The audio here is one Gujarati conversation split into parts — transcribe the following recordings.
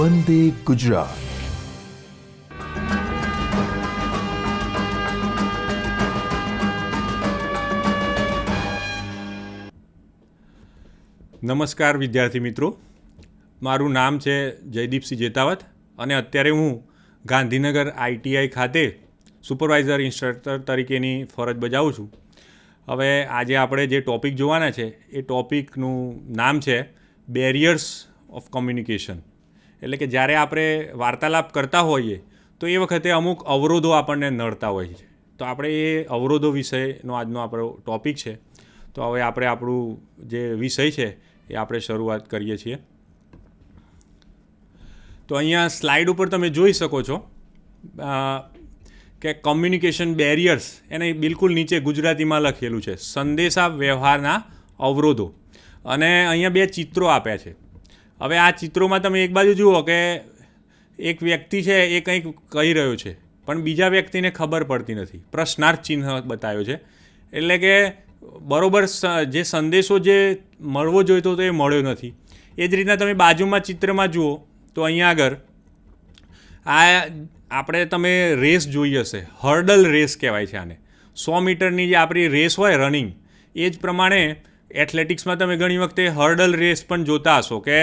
વંદે ગુજરાત. નમસ્કાર વિદ્યાર્થી મિત્રો, મારું નામ છે જયદીપસિંહ જેતાવત અને અત્યારે હું ગાંધીનગર ITI ખાતે સુપરવાઇઝર ઇન્સ્ટ્રક્ટર તરીકેની ફરજ બજાવું છું. હવે આજે આપણે જે ટૉપિક જોવાના છે એ ટૉપિકનું નામ છે બેરિયર્સ ઓફ કોમ્યુનિકેશન. એટલે કે જ્યારે આપણે વાર્તાલાપ કરતા હોઈએ તો એ વખતે અમુક અવરોધો આપણને નડતા હોય છે. તો આપણે એ અવરોધો વિષયનો આજનો આપણો ટૉપિક છે. તો હવે આપણે આપણું જે વિષય છે એ આપણે શરૂઆત કરીએ છીએ. તો અહીંયા સ્લાઇડ ઉપર તમે જોઈ શકો છો કે કોમ્યુનિકેશન બેરિયર્સ એને બિલકુલ નીચે ગુજરાતીમાં લખેલું છે, સંદેશા વ્યવહારના અવરોધો. અને અહીંયા બે ચિત્રો આપ્યા છે. હવે આ ચિત્રોમાં તમે એક બાજુ જુઓ કે એક વ્યક્તિ છે એ કંઈક કહી રહ્યો છે પણ બીજા વ્યક્તિને ખબર પડતી નથી. પ્રશ્નાર્થ ચિહ્ન બતાવ્યો છે. એટલે કે બરોબર જે સંદેશો જે મળવો જોઈતો હતો એ મળ્યો નથી. એ જ રીતના તમે બાજુમાં ચિત્રમાં જુઓ તો અહીંયા આગળ આ આપણે તમે રેસ જોઈ હશે, હર્ડલ રેસ કહેવાય છે આને. 100 મીટરની જે આપણી રેસ હોય રનિંગ, એ જ પ્રમાણે એથ્લેટિક્સમાં તમે ઘણી વખતે હર્ડલ રેસ પણ જોતા હશો કે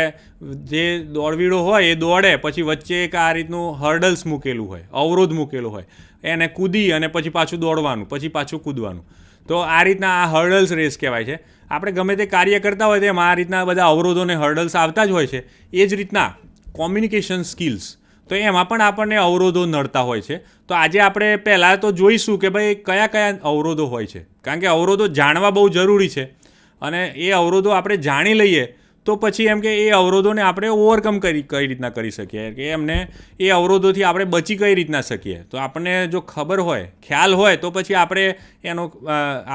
જે દોડવીડો હોય એ દોડે પછી વચ્ચે એક આ રીતનું હર્ડલ્સ મૂકેલું હોય, અવરોધ મૂકેલો હોય, એને કૂદી અને પછી પાછું દોડવાનું, પછી પાછું કૂદવાનું. તો આ રીતના આ હર્ડલ્સ રેસ કહેવાય છે. આપણે ગમે તે કાર્ય કરતા હોય તેમ આ રીતના બધા અવરોધોને હર્ડલ્સ આવતા જ હોય છે. એ જ રીતના કોમ્યુનિકેશન સ્કિલ્સ, તો એમાં પણ આપણને અવરોધો નડતા હોય છે. તો આજે આપણે પહેલાં તો જોઈશું કે ભાઈ કયા કયા અવરોધો હોય છે, કારણ કે અવરોધો જાણવા બહુ જરૂરી છે. અને એ અવરોધો આપણે જાણી લઈએ તો પછી એમ કે એ અવરોધોને આપણે ઓવરકમ કઈ રીતના કરી શકીએ, કે એમને એ અવરોધોથી આપણે બચી કઈ રીતના શકીએ. તો આપણને જો ખબર હોય, ખ્યાલ હોય તો પછી આપણે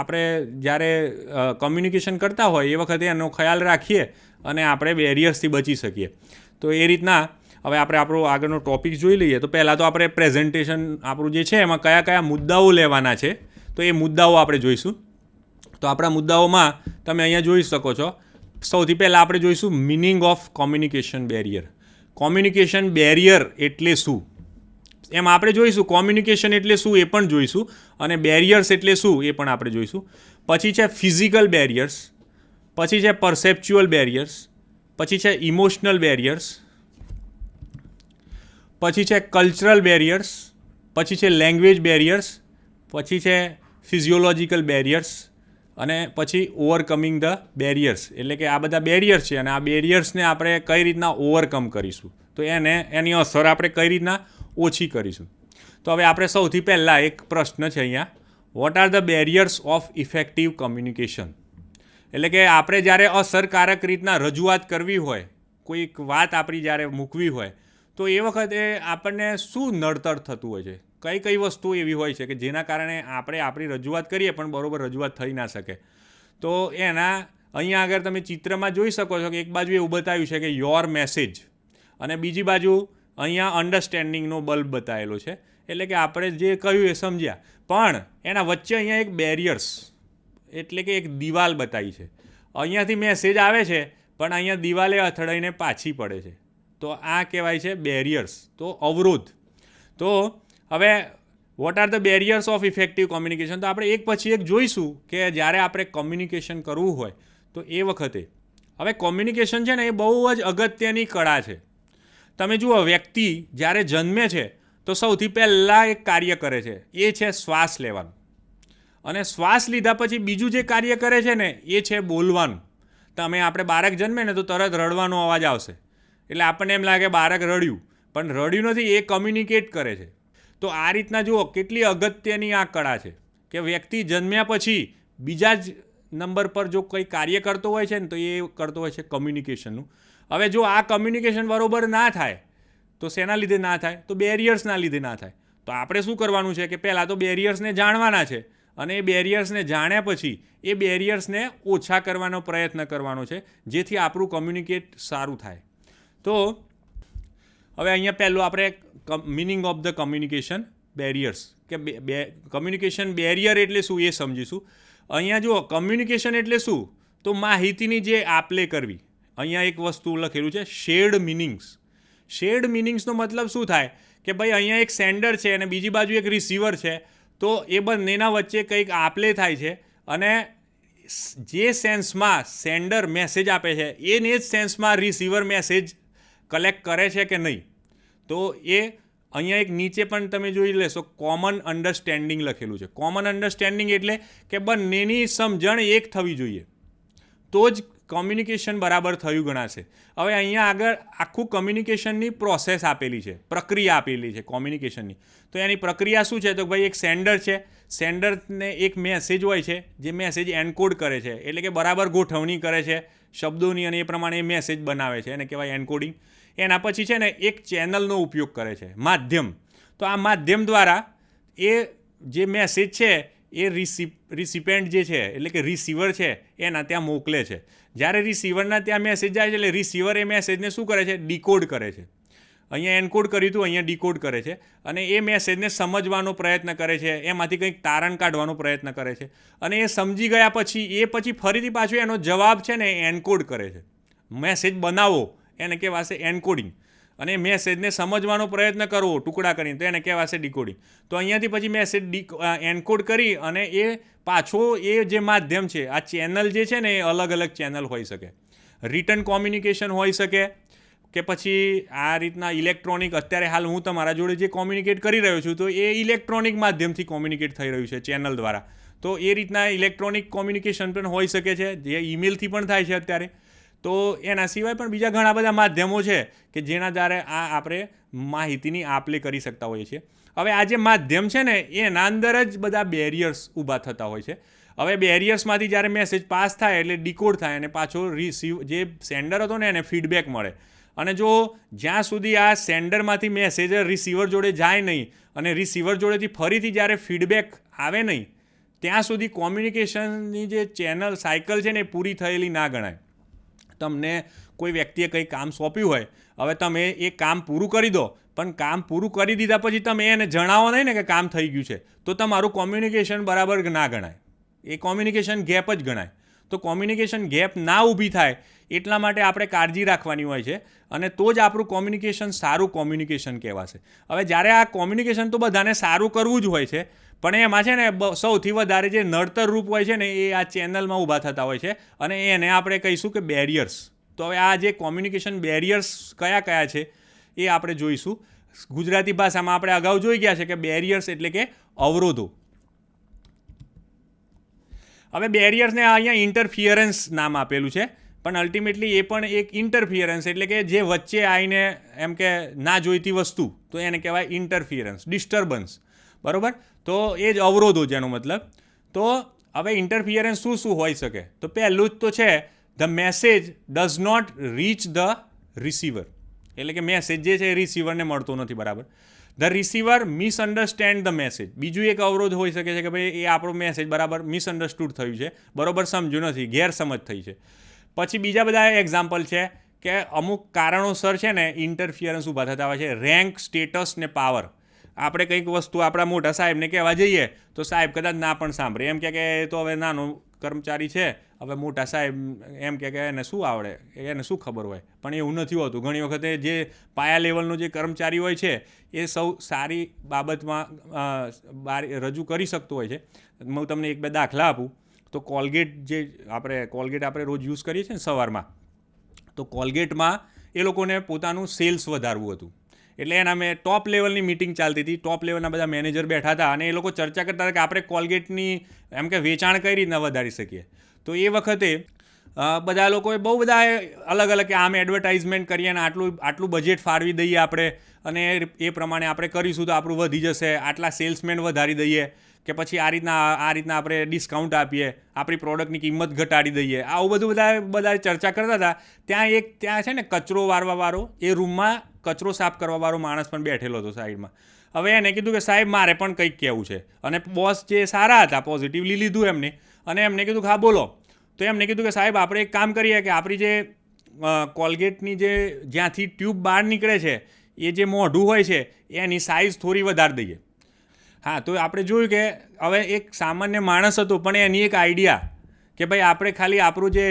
આપણે જ્યારે કોમ્યુનિકેશન કરતા હોય એ વખતે એનો ખ્યાલ રાખીએ અને આપણે બેરિયર્સથી બચી શકીએ. તો એ રીતના હવે આપણે આપણો આગળનો ટૉપિક જોઈ લઈએ. તો પહેલાં તો આપણે પ્રેઝન્ટેશન આપણું જે છે એમાં કયા કયા મુદ્દાઓ લેવાના છે તો એ મુદ્દાઓ આપણે જોઈશું. તો આપણા મુદ્દાઓમાં તમે અહીંયા જોઈ શકો છો. સૌથી પહેલાં આપણે જોઈશું meaning of communication barrier. Communication barrier એટલે શું એમ આપણે જોઈશું. કોમ્યુનિકેશન એટલે શું એ પણ જોઈશું અને બેરિયર્સ એટલે શું એ પણ આપણે જોઈશું. પછી છે ફિઝિકલ બેરિયર્સ, પછી છે પરસેપ્ચ્યુઅલ બેરિયર્સ, પછી છે ઇમોશનલ બેરિયર્સ, પછી છે કલ્ચરલ બેરિયર્સ, પછી છે લેંગ્વેજ બેરિયર્સ, પછી છે ફિઝિયોલોજિકલ બેરિયર્સ અને પછી ઓવરકમિંગ ધ બેરિયર્સ. એટલે કે આ બધા બેરિયર્સ છે અને આ બેરિયર્સને આપણે કઈ રીતના ઓવરકમ કરીશું, તો એની અસર આપણે કઈ રીતના ઓછી કરીશું. તો હવે આપણે સૌથી પહેલાં એક પ્રશ્ન છે અહીંયા, what are the barriers of effective communication. એટલે કે આપણે જ્યારે અસરકારક રીતના રજૂઆત કરવી હોય, કોઈક વાત આપણી જ્યારે મૂકવી હોય તો એ વખતે આપણને શું નડતર થતું હોય છે, કઈ વસ્તુ એવી હોય છે કે જેના કારણે આપણે આપણી રજૂઆત કરીએ પણ બરાબર રજૂઆત થઈ ના શકે. તો એના અહીંયા આગળ તમે ચિત્રમાં જોઈ શકો છો કે એક બાજુ એવું બતાવ્યું છે કે યોર મેસેજ અને બીજી બાજુ અહીંયા અન્ડરસ્ટેન્ડિંગનો બલ્બ બતાવેલો છે. એટલે કે આપણે જે કહ્યું એ સમજ્યા પણ એના વચ્ચે અહીંયા એક બેરિયર્સ એટલે કે એક દિવાલ બતાવી છે. અહીંયાથી મેસેજ આવે છે પણ અહીંયા દિવાલે અથડાઈને પાછી પડે છે. તો આ કહેવાય છે બેરિયર્સ, તો અવરોધ. તો હવે what are the barriers of effective communication. તો આપણે એક પછી એક જોઈશું કે જ્યારે આપણે કોમ્યુનિકેશન કરવું હોય તો એ વખતે હવે કોમ્યુનિકેશન છે ને એ બહુ જ અગત્યની કળા છે. તમે જુઓ, વ્યક્તિ જ્યારે જન્મે છે તો સૌથી પહેલાં એક કાર્ય કરે છે, એ છે શ્વાસ લેવાનું. અને શ્વાસ લીધા પછી બીજું જે કાર્ય કરે છે ને એ છે બોલવાનું. આપણે બાળક જન્મે ને તો તરત રડવાનો અવાજ આવશે એટલે આપણને એમ લાગે બાળક રડ્યું, પણ રડ્યું નથી, એ કમ્યુનિકેટ કરે છે. તો આ રીતના જુઓ કેટલી અગત્યની આ કળા છે કે વ્યક્તિ જન્મ્યા પછી બીજા જ નંબર પર જો કોઈ કાર્ય કરતો હોય છે ને તો એ કરતો હોય છે કમ્યુનિકેશનનું. હવે જો આ કમ્યુનિકેશન બરાબર ના થાય તો શેના લીધે ના થાય, તો બેરિયર્સના લીધે ના થાય. તો આપણે શું કરવાનું છે કે પહેલાં તો બેરિયર્સને જાણવાના છે અને એ બેરિયર્સને જાણ્યા પછી એ બેરિયર્સને ઓછા કરવાનો પ્રયત્ન કરવાનો છે જેથી આપણું કમ્યુનિકેટ સારું થાય. તો હવે અહીંયા પહેલું આપણે meaning of the communication barriers કે કોમ્યુનિકેશન બેરિયર એટલે શું એ સમજીશું. અહીંયા જુઓ, કમ્યુનિકેશન એટલે શું, તો માહિતીની જે આપ લે કરવી. અહીંયા એક વસ્તુ લખેલું છે શેર્ડ મિનિંગ્સ. શેર્ડ મિનિંગ્સનો મતલબ શું થાય કે ભાઈ અહીંયા એક સેન્ડર છે અને બીજી બાજુ એક રિસીવર છે, તો એ બંનેના વચ્ચે કંઈક આપલે થાય છે અને જે સેન્સમાં સેન્ડર મેસેજ આપે છે એને જ સેન્સમાં રિસીવર મેસેજ કલેક્ટ કરે છે કે નહીં. તો એ અહીંયા એક નીચે પણ તમે જોઈ લેશો કોમન અન્ડરસ્ટેન્ડિંગ લખેલું છે. કોમન અન્ડરસ્ટેન્ડિંગ એટલે કે બંનેની સમજણ એક થવી જોઈએ, તો જ કોમ્યુનિકેશન બરાબર થયું ગણાશે. હવે અહીંયા આગળ આખું કમ્યુનિકેશનની પ્રોસેસ આપેલી છે, પ્રક્રિયા આપેલી છે કોમ્યુનિકેશનની. તો એની પ્રક્રિયા શું છે? તો ભાઈ એક સેન્ડર છે, સેન્ડરને એક મેસેજ હોય છે જે મેસેજ એન્કોડ કરે છે, એટલે કે બરાબર ગોઠવણી કરે છે શબ્દોની અને એ પ્રમાણે એ મેસેજ બનાવે છે, એને કહેવાય એન્કોડિંગ. એના પછી છે ને એક ચેનલનો ઉપયોગ કરે છે, માધ્યમ. તો આ માધ્યમ દ્વારા એ જે મેસેજ છે એ રિસિપેન્ટ જે છે એટલે કે રિસીવર છે એના ત્યાં મોકલે છે. જ્યારે રિસીવરના ત્યાં મેસેજ જાય છે એટલે રિસીવર એ મેસેજને શું કરે છે? ડીકોડ કરે છે. અહીંયા એન્કોડ કર્યું હતું, અહીંયા ડીકોડ કરે છે અને એ મેસેજને સમજવાનો પ્રયત્ન કરે છે, એમાંથી કંઈક તારણ કાઢવાનો પ્રયત્ન કરે છે અને એ સમજી ગયા પછી ફરીથી પાછું એનો જવાબ છે ને એન્કોડ કરે છે. મેસેજ બનાવો એને કહેવાશે એન્કોડિંગ અને મેસેજને સમજવાનો પ્રયત્ન કરવો ટુકડા કરીને તો એને કહેવાશે ડીકોડિંગ. તો અહીંયાથી પછી મેસેજ એન્કોડ કરી અને એ પાછો એ જે માધ્યમ છે, આ ચેનલ જે છે ને એ અલગ અલગ ચેનલ હોઈ શકે. રિટર્ન કોમ્યુનિકેશન હોઈ શકે કે પછી આ રીતના ઇલેક્ટ્રોનિક. અત્યારે હાલ હું તમારા જોડે જે કોમ્યુનિકેટ કરી રહ્યો છું તો એ ઇલેક્ટ્રોનિક માધ્યમથી કોમ્યુનિકેટ થઈ રહ્યું છે ચેનલ દ્વારા. તો એ રીતના ઇલેક્ટ્રોનિક કોમ્યુનિકેશન પણ હોઈ શકે છે, જે ઈમેલથી પણ થાય છે અત્યારે. તો એના સિવાય પણ બીજા ઘણા બધા માધ્યમો છે કે જેના દ્વારા આપણે માહિતીની આપ લે કરી શકતા હોઈએ છીએ. હવે આ જે માધ્યમ છે ને એના અંદર જ બધા બેરિયર્સ ઊભા થતા હોય છે. હવે બેરિયર્સમાંથી જ્યારે મેસેજ પાસ થાય એટલે ડીકોડ થાય અને પાછો જે સેન્ડર હતો ને એને ફીડબેક મળે. અને જો જ્યાં સુધી આ સેન્ડરમાંથી મેસેજ રિસીવર જોડે જાય નહીં અને રિસીવર જોડેથી ફરીથી જ્યારે ફીડબેક આવે નહીં ત્યાં સુધી કોમ્યુનિકેશનની જે ચેનલ સાયકલ છે ને એ પૂરી થયેલી ના ગણાય. તમને કોઈ વ્યક્તિએ કંઈ કામ સોંપ્યું હોય, હવે તમે એ કામ પૂરું કરી દો, પણ કામ પૂરું કરી દીધા પછી તમે એને જણાવો નહીં ને કે કામ થઈ ગયું છે, તો તમારું કોમ્યુનિકેશન બરાબર ના ગણાય, એ કોમ્યુનિકેશન ગેપ જ ગણાય. તો કોમ્યુનિકેશન ગેપ ના ઊભી થાય એટલા માટે આપણે કાળજી રાખવાની હોય છે અને તો જ આપણું કોમ્યુનિકેશન સારું કોમ્યુનિકેશન કહેવાશે. હવે જ્યારે આ કોમ્યુનિકેશન તો બધાને સારું કરવું જ હોય છે, પણ એમાં છે ને સૌથી વધારે જે નડતર રૂપ હોય છે ને એ આ ચેનલમાં ઊભા થતા હોય છે અને એને આપણે કહીશું કે બેરિયર્સ. તો હવે આ જે કોમ્યુનિકેશન બેરિયર્સ કયા કયા છે એ આપણે જોઈશું. ગુજરાતી ભાષામાં આપણે અગાઉ જોઈ ગયા છે કે બેરિયર્સ એટલે કે અવરોધો. હવે બેરિયર્સને અહીંયા ઇન્ટરફિયરન્સ નામ આપેલું છે, પણ અલ્ટિમેટલી એ પણ એક ઇન્ટરફિયરન્સ એટલે કે જે વચ્ચે આવીને એમ કે ના જોઈતી વસ્તુ, તો એને કહેવાય ઇન્ટરફિયરન્સ, ડિસ્ટર્બન્સ. બરાબર? તો એ જ અવરોધો જેનો મતલબ. તો હવે ઇન્ટરફિયરન્સ શું શું હોઈ શકે? તો પહેલું જ તો છે the message does not reach the receiver, એટલે કે મેસેજ જે છે એ રિસીવરને મળતો નથી. બરાબર? The receiver misunderstand the message, બીજું એક અવરોધ હોઈ શકે છે કે ભાઈ એ આપણો મેસેજ બરાબર મિસઅન્ડરસ્ટુડ થયું છે, બરાબર સમજ્યું નથી, ગેરસમજ થઈ છે. પછી બીજા બધા એક્ઝામ્પલ છે કે અમુક કારણોસર છે ને ઇન્ટરફિયરન્સ ઊભા થતા હોય છે. રેન્ક, સ્ટેટસ ને પાવર. આપણે કંઈક વસ્તુ આપણા મોટા સાહેબને કહેવા જઈએ તો સાહેબ કદાચ ના પણ સાંભળે, એમ કે એ તો હવે નાનો કર્મચારી છે, હવે મોટા સાહેબ એમ કે એને શું આવડે, એને શું ખબર હોય. પણ એવું નથી હોતું. ઘણી વખતે જે પાયા લેવલનો જે કર્મચારી હોય છે એ સૌ સારી બાબતમાં રજૂ કરી શકતો હોય છે. હું તમને એક બે દાખલા આપું તો કોલગેટ આપણે રોજ યુઝ કરીએ છીએ ને સવારમાં, તો કોલગેટમાં એ લોકોને પોતાનું સેલ્સ વધારવું હતું. એટલે એના મેં ટોપ લેવલની મિટિંગ ચાલતી હતી, ટોપ લેવલના બધા મેનેજર બેઠા હતા અને એ લોકો ચર્ચા કરતા હતા કે આપણે કોલગેટની એમ કે વેચાણ કઈ રીતના વધારી શકીએ. તો એ વખતે બધા લોકોએ બહુ બધા અલગ અલગ કે આમ એડવર્ટાઇઝમેન્ટ કરીએ અને આટલું બજેટ ફાળવી દઈએ આપણે અને એ પ્રમાણે આપણે કરીશું તો આપણું વધી જશે, આટલા સેલ્સમેન વધારી દઈએ કે પછી આ રીતના આપણે ડિસ્કાઉન્ટ આપીએ, આપણી પ્રોડક્ટની કિંમત ઘટાડી દઈએ. આવું બધું બધા ચર્ચા કરતા હતા. ત્યાં છે ને કચરો વારવાવાળો, એ રૂમમાં કચરો સાફ કરવાવાળો માણસ પણ બેઠેલો હતો સાઈડમાં. હવે એને કીધું કે સાહેબ મારે પણ કંઈક કહેવું છે. અને બોસ જે સારા હતા, પોઝિટિવલી લીધું એમને, અને એમને કીધું હા બોલો. તો એમને કીધું કે સાહેબ આપણે એક કામ કરીએ કે આપણી જે કોલગેટની જ્યાંથી ટ્યુબ બહાર નીકળે છે એ જે મોઢું હોય છે એની સાઇઝ થોડી વધારી દઈએ. હા, તો આપણે જોયું કે હવે એક સામાન્ય માણસ હતો પણ એની એક આઈડિયા કે ભાઈ આપણે ખાલી આપણું જે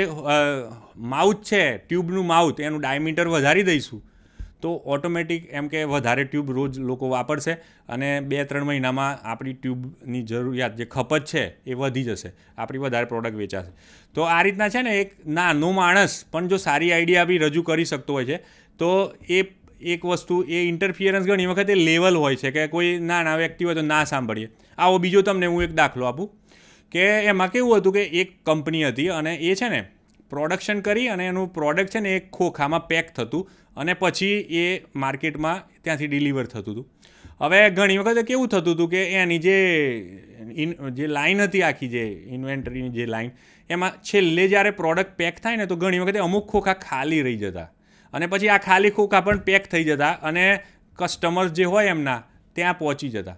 માઉથ છે, ટ્યુબનું માઉથ, એનું ડાયમીટર વધારી દઈશું તો ઓટોમેટિક એમ કે વધારે ટ્યુબ રોજ લોકો વાપરશે અને 2-3 મહિનામાં આપણી ટ્યુબની જરૂરિયાત જે ખપત છે એ વધી જશે, આપણી વધારે પ્રોડક્ટ વેચાશે. તો આ રીતના છે ને એક નાનો માણસ પણ જો સારી આઈડિયા બી રજૂ કરી શકતો હોય છે તો એ એક વસ્તુ એ ઇન્ટરફિયરન્સ ઘણી વખત એ લેવલ હોય છે કે કોઈ નાના વ્યક્તિ હોય તો ના સાંભળીએ. આવો બીજો તમને હું એક દાખલો આપું કે એમાં કેવું હતું કે એક કંપની હતી અને એ છે ને પ્રોડક્શન કરી અને એનું પ્રોડક્ટ છે ને એક ખોખામાં પેક થતું અને પછી એ માર્કેટમાં ત્યાંથી ડિલિવર થતું હતું. હવે ઘણી વખત કેવું થતું હતું કે એની જે લાઈન હતી આખી જે ઇન્વેન્ટરીની જે લાઈન એમાં છેલ્લે જ્યારે પ્રોડક્ટ પેક થાય ને તો ઘણી વખતે અમુક ખોખા ખાલી રહી જતા અને પછી આ ખાલી ખોખા પણ પેક થઈ જતા અને કસ્ટમર્સ જે હોય એમના ત્યાં પહોંચી જતા.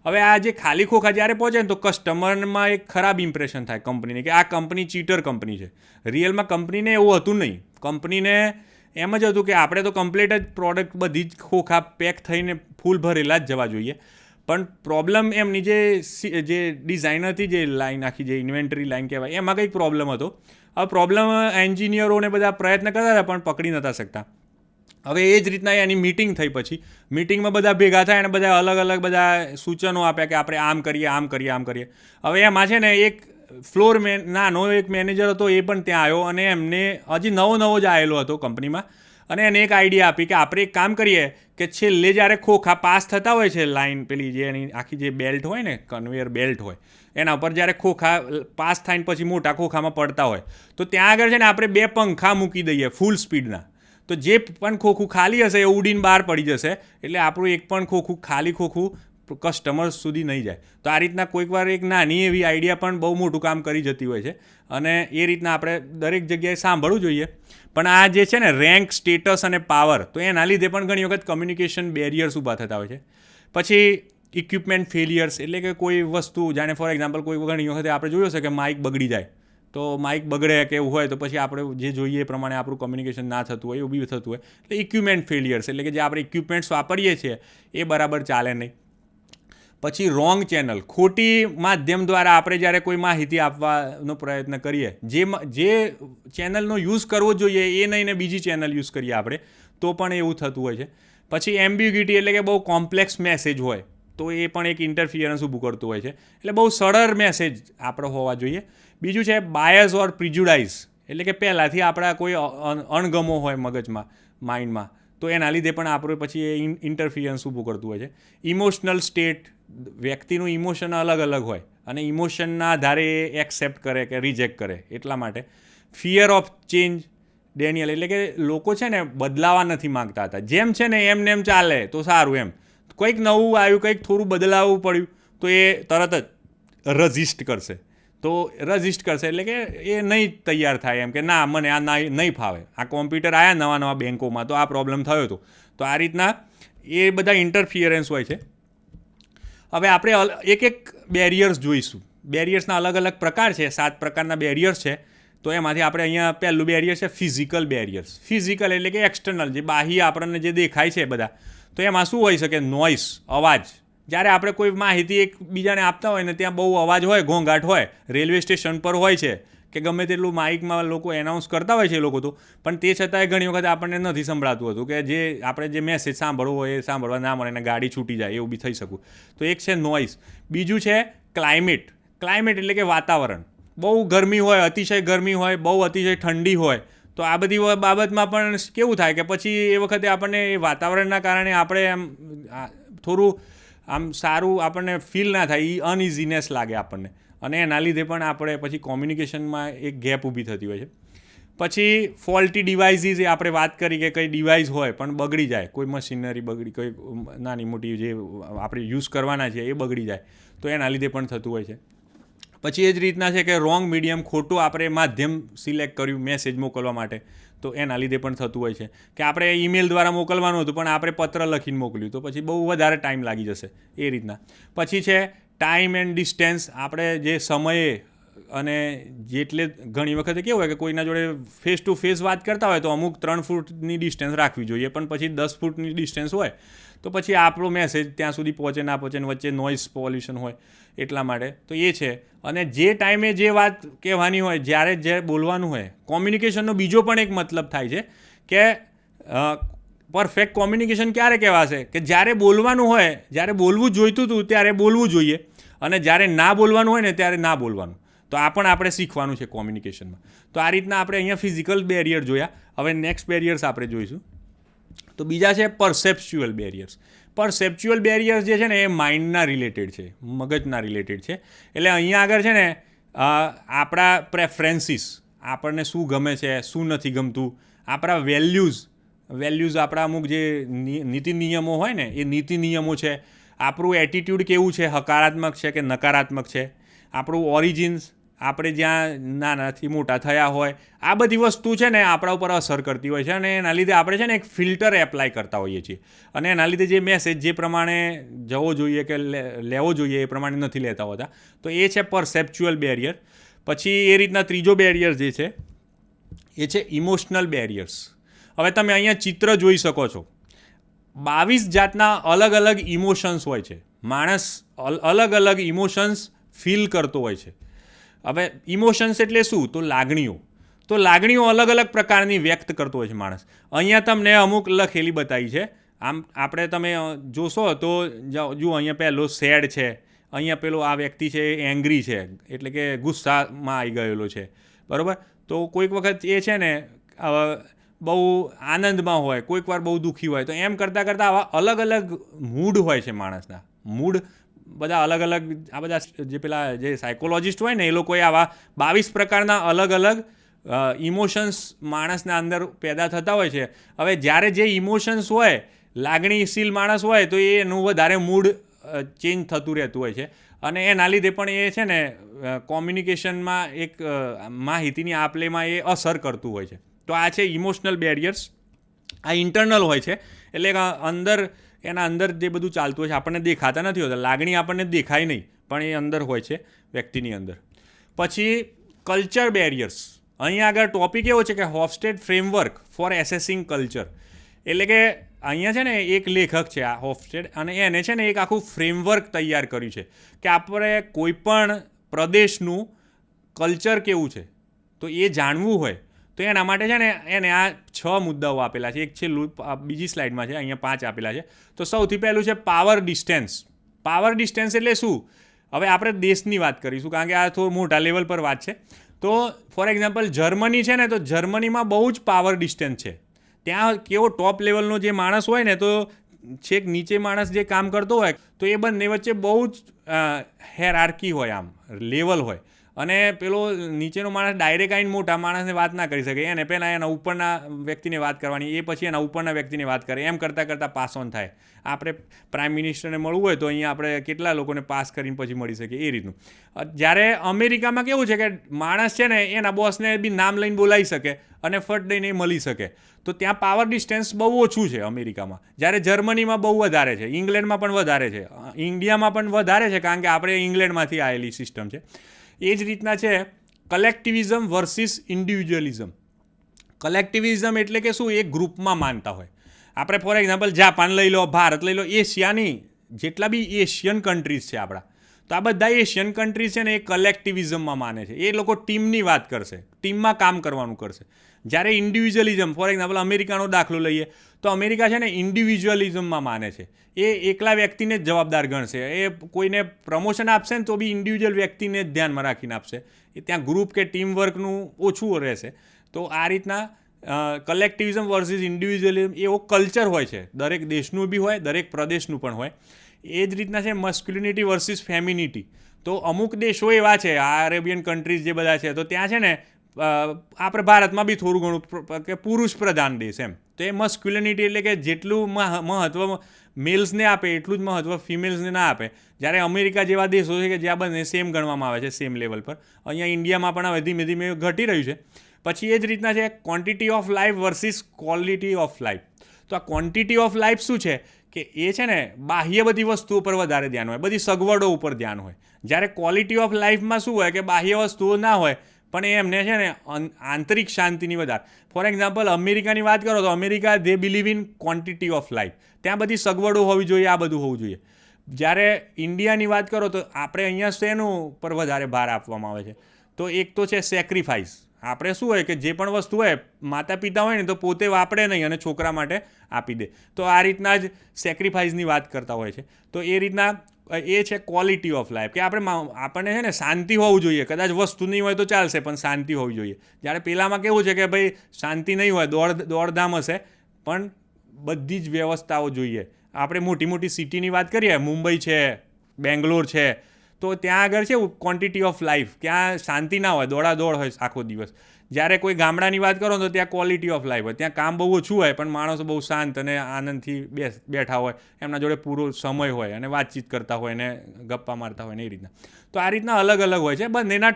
હવે આ જે ખાલી ખોખા જ્યારે પહોંચે ને તો કસ્ટમરમાં એક ખરાબ ઇમ્પ્રેશન થાય કંપનીને કે આ કંપની ચીટર કંપની છે. રિયલમાં કંપનીને એવું હતું નહીં. કંપનીને એમ જ હતું કે આપણે તો કમ્પ્લીટ જ પ્રોડક્ટ બધી જ ખોખા પેક થઈને ફૂલ ભરેલા જ જવા જોઈએ. પણ પ્રોબ્લેમ એમની જે ડિઝાઇન હતી, જે લાઈન આખી જે ઇન્વેન્ટરી લાઈન કહેવાય એમાં કંઈક પ્રોબ્લેમ હતો. હવે પ્રોબ્લેમ એન્જિનિયરોને બધા પ્રયત્ન કરતા હતા પણ પકડી નહોતા શકતા. હવે એ જ રીતના એની મીટિંગ થઈ. પછી મીટિંગમાં બધા ભેગા થાય અને બધા અલગ અલગ બધા સૂચનો આપ્યા કે આપણે આમ કરીએ આમ કરીએ આમ કરીએ. હવે એમાં છે ને એક ફ્લોર નાનો એક મેનેજર હતો એ પણ ત્યાં આવ્યો અને એમને હજી નવો જ આવેલો હતો કંપનીમાં અને એને એક આઈડિયા આપી કે આપણે એક કામ કરીએ કે છેલ્લે જ્યારે ખોખા પાસ થતા હોય છે લાઈન પેલી જે એની આખી જે બેલ્ટ હોય ને કન્વેયર બેલ્ટ હોય એના ઉપર જ્યારે ખોખા પાસ થઈને પછી મોટા ખોખામાં પડતા હોય તો ત્યાં આગળ છે ને આપણે 2 પંખા મૂકી દઈએ ફૂલ સ્પીડના. તો જે પણ ખોખું ખાલી હશે એ ઉડીને બહાર પડી જશે એટલે આપણું એક પણ ખાલી ખોખું કસ્ટમર સુધી નહીં જાય. તો આ રીતના કોઈક વાર એક નાની એવી આઈડિયા પણ બહુ મોટું કામ કરી જતી હોય છે અને એ રીતના આપણે દરેક જગ્યાએ સાંભળવું જોઈએ. પણ આ જે છે ને રેન્ક, સ્ટેટસ અને પાવર તો એના લીધે પણ ઘણી વખત કમ્યુનિકેશન બેરિયર્સ ઊભા થતા હોય છે. પછી ઇક્વિપમેન્ટ ફેલિયર્સ એટલે કે કોઈ વસ્તુ જાણે ફોર એક્ઝામ્પલ કોઈ ઘણી વખતે આપણે જોયું હશે કે માઇક બગડી જાય તો માઇક બગડે કે એવું હોય તો પછી આપણે જે જોઈએ એ પ્રમાણે આપણું કમ્યુનિકેશન ના થતું હોય એવું બી થતું હોય. એટલે ઇક્વિપમેન્ટ ફેલિયર્સ એટલે કે જે આપણે ઇક્વિપમેન્ટ્સ વાપરીએ છીએ એ બરાબર ચાલે નહીં. પછી રોંગ ચેનલ, ખોટી માધ્યમ દ્વારા આપણે જ્યારે કોઈ માહિતી આપવાનો પ્રયત્ન કરીએ જે ચેનલનો યુઝ કરવો જોઈએ એ નહીં ને બીજી ચેનલ યુઝ કરીએ આપણે તો પણ એવું થતું હોય છે. પછી એમ્બિગ્યુટી એટલે કે બહુ કોમ્પ્લેક્સ મેસેજ હોય તો એ પણ એક ઇન્ટરફિયરન્સ ઊભું કરતું હોય છે. એટલે બહુ સરળ મેસેજ આપણે હોવા જોઈએ. બીજું છે બાયસ ઓર પ્રિજુડાઇઝ એટલે કે પહેલાંથી આપણા કોઈ અણગમો હોય મગજમાં, માઇન્ડમાં તો એના લીધે પણ આપણે પછી એ ઇન્ટરફિયરન્સ ઊભું કરતું હોય છે. ઇમોશનલ સ્ટેટ, વ્યક્તિનું ઇમોશન અલગ હોય અને ઇમોશનના આધારે એ એક્સેપ્ટ કરે કે રિજેક્ટ કરે એટલા માટે. ફિયર ઓફ ચેન્જ, ડેનિયલ એટલે કે લોકો છે ને બદલાવા નથી માગતા હતા. જેમ છે ને એમ ચાલે તો સારું એમ. કંઈક નવું આવ્યું, કંઈક થોડું બદલાવવું પડ્યું તો એ તરત જ રઝિસ્ટ કરશે એટલે કે એ નહીં તૈયાર થાય એમ કે ના મને આ નહીં ફાવે. આ કોમ્પ્યુટર આવ્યા નવા બેન્કોમાં તો આ પ્રોબ્લેમ થયો હતો. તો આ રીતના એ બધા ઇન્ટરફિયરન્સ હોય છે. હવે આપણે એક બેરિયર્સ જોઈશું. બેરિયર્સના અલગ પ્રકાર છે, 7 પ્રકારના બેરિયર્સ છે. તો એમાંથી આપણે અહીંયા પહેલું બેરિયર છે ફિઝિકલ બેરિયર્સ. ફિઝિકલ એટલે કે એક્સટર્નલ, જે બાહ્ય આપણને જે દેખાય છે બધા. તો એમાં શું હોઈ શકે? નોઇસ, અવાજ. જ્યારે આપણે કોઈ માહિતી એકબીજાને આપતા હોય ને ત્યાં બહુ અવાજ હોય, ઘોંઘાટ હોય, રેલવે સ્ટેશન પર હોય છે કે ગમે તેટલું માઇકમાં લોકો એનાઉન્સ કરતા હોય છે એ લોકો તો, પણ તે છતાંય ઘણી વખત આપણને નથી સંભળાતું હતું કે જે આપણે જે મેસેજ સાંભળવો હોય એ સાંભળવા ના મળે ને ગાડી છૂટી જાય એવું બી થઈ શકું. તો એક છે નોઇઝ. બીજું છે ક્લાઇમેટ. ક્લાઇમેટ એટલે કે વાતાવરણ. બહુ ગરમી હોય, અતિશય ગરમી હોય, બહુ અતિશય ઠંડી હોય તો આ બધી બાબતમાં પણ કેવું થાય કે પછી એ વખતે આપણને એ વાતાવરણના કારણે આપણે એમ થોડું આમ સારું આપણને ફીલ ના થાય, એ અનઇઝીનેસ લાગે આપણને અને એના લીધે પણ આપણે પછી કોમ્યુનિકેશનમાં એક ગેપ ઊભી થતી હોય છે. પછી ફોલ્ટી ડિવાઇસીસ, એ આપણે વાત કરી કે કંઈ ડિવાઇસ હોય પણ બગડી જાય, કોઈ મશીનરી બગડી, કોઈ નાની મોટી જે આપણે યુઝ કરવાના છે એ બગડી જાય તો એના લીધે પણ થતું હોય છે. પછી એ જ રીતના છે કે રોંગ મીડિયમ, ખોટું આપણે માધ્યમ સિલેક્ટ કર્યું મેસેજ મોકલવા માટે તો એના લીધે પણ થતું હોય છે કે આપણે ઈમેલ દ્વારા મોકલવાનું હતું પણ આપણે પત્ર લખીને મોકલ્યું તો પછી બહુ વધારે ટાઈમ લાગી જશે એ રીતના. પછી છે ટાઈમ એન્ડ ડિસ્ટન્સ. આપણે જે સમયે અને જેટલે ઘણી વખતે કેવું હોય કે કોઈના જોડે ફેસ ટુ ફેસ વાત કરતા હોય તો અમુક 3 ફૂટની ડિસ્ટન્સ રાખવી જોઈએ પણ પછી 10 ફૂટની ડિસ્ટન્સ હોય તો પછી આપણો મેસેજ ત્યાં સુધી પહોંચે ના પહોંચે, વચ્ચે નોઇઝ પોલ્યુશન હોય એટલા માટે. તો એ છે. અને જે ટાઈમે જે વાત કહેવાની હોય, જ્યારે જે બોલવાનું હોય, કોમ્યુનિકેશનનો બીજો પણ એક મતલબ થાય છે કે પરફેક્ટ કોમ્યુનિકેશન ક્યારે કહેવાશે કે જ્યારે બોલવાનું હોય, જ્યારે બોલવું જોઈતું હતું ત્યારે બોલવું જોઈએ, અને જ્યારે ના બોલવાનું હોય ને ત્યારે ના બોલવાનું. તો આ પણ આપણે શીખવાનું છે કોમ્યુનિકેશનમાં. તો આ રીતના આપણે અહીંયા ફિઝિકલ બેરિયર જોયા. હવે નેક્સ્ટ બેરિયર્સ આપણે જોઈશું. તો બીજા છે પરસેપ્ચ્યુઅલ બેરિયર્સ. પરસેપ્ચ્યુઅલ બેરિયર્સ જે છે ને એ માઇન્ડના રિલેટેડ છે, મગજના રિલેટેડ છે. એટલે અહીંયા આગળ છે ને આપણા પ્રેફરન્સીસ, આપણને શું ગમે છે, શું નથી ગમતું, આપણા વેલ્યુઝ આપણા અમુક જે નીતિ નિયમો હોય ને એ નીતિ નિયમો છે, આપણું એટીટ્યૂડ કેવું છે, હકારાત્મક છે કે નકારાત્મક છે, આપણું ઓરિજિન્સ, આપણે જ્યાં નાનાથી મોટા થયા હોય, આ બધી વસ્તુ છે ને આપણા ઉપર અસર કરતી હોય છે. અને એના લીધે આપણે છે ને એક ફિલ્ટર એપ્લાય કરતા હોઈએ છીએ, અને એના લીધે જે મેસેજ જે પ્રમાણે જવો જોઈએ કે લેવો જોઈએ એ પ્રમાણે નથી લેતા હોતા. તો એ છે પરસેપ્ચ્યુઅલ બેરિયર. પછી એ રીતના ત્રીજો બેરિયર જે છે એ છે ઇમોશનલ બેરિયર્સ. હવે તમે અહીંયા ચિત્ર જોઈ શકો છો. 22 જાતના અલગ અલગ ઇમોશન્સ હોય છે. માણસ અલગ અલગ ઇમોશન્સ ફીલ કરતો હોય છે. હવે ઇમોશન્સ એટલે શું? તો લાગણીઓ. તો લાગણીઓ અલગ અલગ પ્રકારની વ્યક્ત કરતો હોય છે માણસ. અહીંયા તમને અમુક લખેલી બતાવી છે. આમ આપણે તમે જોશો તો જુઓ, અહીંયા પહેલો સેડ છે, અહીંયા પેલો આ વ્યક્તિ છે એંગ્રી છે, એટલે કે ગુસ્સામાં આવી ગયેલો છે, બરાબર. તો કોઈક વખત એ છે ને બહુ આનંદમાં હોય, કોઈક વાર બહુ દુઃખી હોય. તો એમ કરતાં આવા અલગ અલગ મૂડ હોય છે માણસના. મૂડ બધા અલગ અલગ, આ બધા જે પેલા જે સાયકોલોજિસ્ટ હોય ને એ લોકોએ આવા 22 પ્રકારના અલગ અલગ ઇમોશન્સ માણસના અંદર પેદા થતા હોય છે. હવે જ્યારે જે ઇમોશન્સ હોય, લાગણીશીલ માણસ હોય, તો એનું વધારે મૂડ ચેન્જ થતું રહેતું હોય છે. અને એના લીધે પણ એ છે ને કોમ્યુનિકેશનમાં એક માહિતીની આપલેમાં એ અસર કરતું હોય છે. તો આ છે ઇમોશનલ બેરિયર્સ. આ ઇન્ટરનલ હોય છે, એટલે અંદર એના અંદર જે બધું ચાલતું હોય છે આપણને દેખાતા નથી હોતા. લાગણી આપણને દેખાય નહીં, પણ એ અંદર હોય છે વ્યક્તિની અંદર. પછી કલ્ચર બેરિયર્સ. અહીંયા આગળ ટોપિક એવો છે કે હોફસ્ટેડ ફ્રેમવર્ક ફોર એસેસિંગ કલ્ચર. એટલે કે અહીંયા છે ને એક લેખક છે આ હોફસ્ટેડ, અને એને છે ને એક આખું ફ્રેમવર્ક તૈયાર કર્યું છે કે આપણે કોઈ પણ પ્રદેશનું કલ્ચર કેવું છે તો એ જાણવું હોય તો એના માટે છે ને એને આ 6 મુદ્દાઓ આપેલા છે. એક છેલ્લું બીજી સ્લાઇડમાં છે, અહીંયા 5 આપેલા છે. તો સૌથી પહેલું છે પાવર ડિસ્ટન્સ. પાવર ડિસ્ટન્સ એટલે શું? હવે આપણે દેશની વાત કરીશું, કારણ કે આ થોડું મોટા લેવલ પર વાત છે. તો ફોર એક્ઝામ્પલ જર્મની છે ને, તો જર્મનીમાં બહુ જ પાવર ડિસ્ટન્સ છે. ત્યાં કેવો ટોપ લેવલનો જે માણસ હોય ને, તો છેક નીચે માણસ જે કામ કરતો હોય તો એ બંને વચ્ચે બહુ જ હેરાર્કી હોય, આમ લેવલ હોય. અને પેલો નીચેનો માણસ ડાયરેક્ટ આવીને મોટા માણસને વાત ના કરી શકે, એને પહેલાં એના ઉપરના વ્યક્તિને વાત કરવાની, એ પછી એના ઉપરના વ્યક્તિને વાત કરે, એમ કરતાં પાસ ઓન થાય. આપણે પ્રાઇમ મિનિસ્ટરને મળવું હોય તો અહીંયા આપણે કેટલા લોકોને પાસ કરીને પછી મળી શકીએ, એ રીતનું. જ્યારે અમેરિકામાં કેવું છે કે માણસ છે ને એના બોસને બી નામ લઈને બોલાવી શકે અને ફટ દઈને મળી શકે. તો ત્યાં પાવર ડિસ્ટન્સ બહુ ઓછું છે અમેરિકામાં. જ્યારે જર્મનીમાં બહુ વધારે છે, ઇંગ્લેન્ડમાં પણ વધારે છે, ઇન્ડિયામાં પણ વધારે છે, કારણ કે આપણે ઇંગ્લેન્ડમાંથી આવેલી સિસ્ટમ છે. એ જ રીતના છે કલેક્ટિવિઝમ વર્સિસ ઇન્ડિવિજ્યુઅલિઝમ. કલેક્ટિવિઝમ એટલે કે શું? એ ગ્રુપમાં માનતા હોય. આપણે ફોર એક્ઝામ્પલ જાપાન લઈ લો, ભારત લઈ લો, એશિયાની જેટલા બી એશિયન કન્ટ્રીઝ છે આપણા, તો આ બધા એશિયન કન્ટ્રીઝ છે ને એ કલેક્ટિવિઝમમાં માને છે. એ લોકો ટીમની વાત કરશે, ટીમમાં કામ કરવાનું કરશે. જ્યારે ઇન્ડિવિજ્યુઅલિઝમ, ફોર એક્ઝામ્પલ અમેરિકાનો દાખલો લઈએ તો અમેરિકા છે ને ઇન્ડિવિજ્યુઅલિઝમમાં માને છે. એ એકલા વ્યક્તિને જ જવાબદાર ગણશે. એ કોઈને પ્રમોશન આપશે ને તો બી ઇન્ડિવિજ્યુઅલ વ્યક્તિને જ ધ્યાનમાં રાખીને આપશે. એ ત્યાં ગ્રુપ કે ટીમ વર્કનું ઓછું રહેશે. તો આ રીતના કલેક્ટિવિઝમ વર્સિસ ઇન્ડિવિજ્યુઅલિઝમ એવો કલ્ચર હોય છે. દરેક દેશનું બી હોય, દરેક પ્રદેશનું પણ હોય. એ જ રીતના છે મસ્ક્યુલિનિટી વર્સિસ ફેમિનિટી. તો અમુક દેશો એવા છે, આ અરેબિયન કન્ટ્રીઝ જે બધા છે, તો ત્યાં છે ને આપણે ભારતમાં બી થોડું ઘણું કે પુરુષ પ્રધાન દેશ એમ. તો એ મસ્ક્યુલિનિટી એટલે કે જેટલું મહત્ત્વ મેલ્સને આપે એટલું જ મહત્ત્વ ફિમેલ્સને ના આપે. જ્યારે અમેરિકા જેવા દેશો છે કે જ્યાં બંને સેમ ગણવામાં આવે છે, સેમ લેવલ પર. અહીંયા ઇન્ડિયામાં પણ હવે ધીમે ધીમે ઘટી રહ્યું છે. પછી એ જ રીતના છે quantity of life versus quality of life. તો આ ક્વોન્ટિટી ઓફ લાઈફ શું છે કે એ છે ને બાહ્ય બધી વસ્તુઓ પર વધારે ધ્યાન હોય, બધી સગવડો ઉપર ધ્યાન હોય. જ્યારે ક્વોલિટી ઓફ લાઈફમાં શું હોય કે બાહ્ય વસ્તુઓ ના હોય પણ એ એમને છે ને આંતરિક શાંતિની વધારે. ફોર એક્ઝામ્પલ અમેરિકાની વાત કરો તો America they believe in quantity of life. ત્યાં બધી સગવડો હોવી જોઈએ, આ બધું હોવું જોઈએ. જ્યારે ઇન્ડિયાની વાત કરો તો આપણે અહીંયા શેનું પર વધારે ભાર આપવામાં આવે છે? તો એક તો છે સેક્રિફાઈસ. આપણે શું હોય કે જે પણ વસ્તુ હોય માતા પિતા હોય ને તો પોતે વાપરે નહીં અને છોકરા માટે આપી દે. તો આ રીતના જ સેક્રિફાઈસની વાત કરતા હોય છે. તો એ રીતના એ છે ક્વોલિટી ઓફ લાઈફ, કે આપણને છે ને શાંતિ હોવું જોઈએ. કદાચ વસ્તુ નહીં હોય તો ચાલશે, પણ શાંતિ હોવી જોઈએ. જ્યારે પેલામાં કેવું છે કે ભાઈ શાંતિ નહીં હોય, દોડધામ હશે, પણ બધી જ વ્યવસ્થાઓ જોઈએ. આપણે મોટી મોટી સિટીની વાત કરીએ, મુંબઈ છે, બેંગ્લોર છે, તો ત્યાં આગળ છે ક્વોન્ટિટી ઓફ લાઈફ, ત્યાં શાંતિ ના હોય, દોડાદોડ હોય આખો દિવસ. જ્યારે કોઈ ગામડાની વાત કરો તો ત્યાં ક્વોલિટી ઓફ લાઈફ હોય, ત્યાં કામ બહુ ઓછું હોય પણ માણસો બહુ શાંત અને આનંદથી બેઠા હોય, એમના જોડે પૂરો સમય હોય અને વાતચીત કરતા હોય ને ગપ્પા મારતા હોય ને એ રીતના. તો આ રીતના અલગ અલગ હોય છે. બસ એના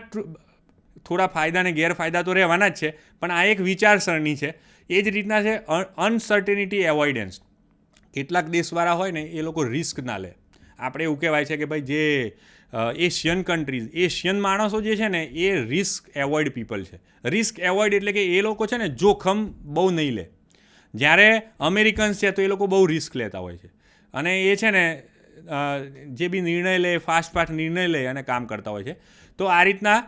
થોડા ફાયદા અને ગેરફાયદા તો રહેવાના જ છે, પણ આ એક વિચારસરણી છે. એ જ રીતના છે અનસર્ટેનિટી એવોઇડન્સ. કેટલાક દેશવાળા હોય ને એ લોકો રિસ્ક ના લે. આપણે એવું કહેવાય છે કે ભાઈ જે એશિયન કન્ટ્રીઝ, એશિયન માણસો જે છે ને એ રિસ્ક એવોઇડ પીપલ છે. રિસ્ક એવોઇડ એટલે કે એ લોકો છે ને જોખમ બહુ નહીં લે. જ્યારે અમેરિકન્સ છે તો એ લોકો બહુ રિસ્ક લેતા હોય છે અને એ છે ને જે બી નિર્ણય લે ફાસ્ટ નિર્ણય લે અને કામ કરતા હોય છે. તો આ રીતના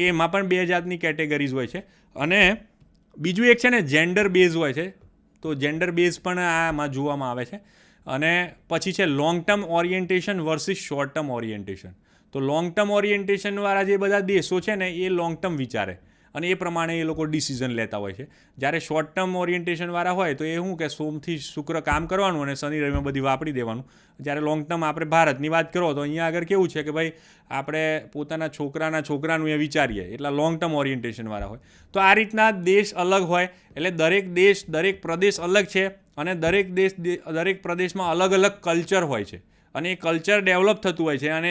એમાં પણ બે જાતની કેટેગરીઝ હોય છે. અને બીજું એક છે ને જેન્ડર બેઝ હોય છે. તો જેન્ડર બેઝ પણ આમાં જોવામાં આવે છે. અને પછી છે long term orientation versus short term orientation. તો લોંગ ટર્મ ઓરિએન્ટેશનવાળા જે બધા દેશો છે ને એ લોંગ ટર્મ વિચારે અને એ પ્રમાણે એ લોકો ડિસિઝન લેતા હોય છે. જ્યારે શોર્ટ ટર્મ ઓરિએન્ટેશનવાળા હોય તો એ શું કે સોમથી શુક્ર કામ કરવાનું અને શનિ રવિમાં બધી વાપરી દેવાનું. જ્યારે લોંગ ટર્મ આપણે ભારતની વાત કરો તો અહીંયા આગળ કેવું છે કે ભાઈ આપણે પોતાના છોકરાનું એ વિચારીએ, એટલા લોંગ ટર્મ ઓરિએન્ટેશનવાળા હોય. તો આ રીતના દેશ અલગ હોય એટલે દરેક દેશ, દરેક પ્રદેશ અલગ છે અને દરેક પ્રદેશમાં અલગ અલગ કલ્ચર હોય છે અને એ કલ્ચર ડેવલપ થતું હોય છે અને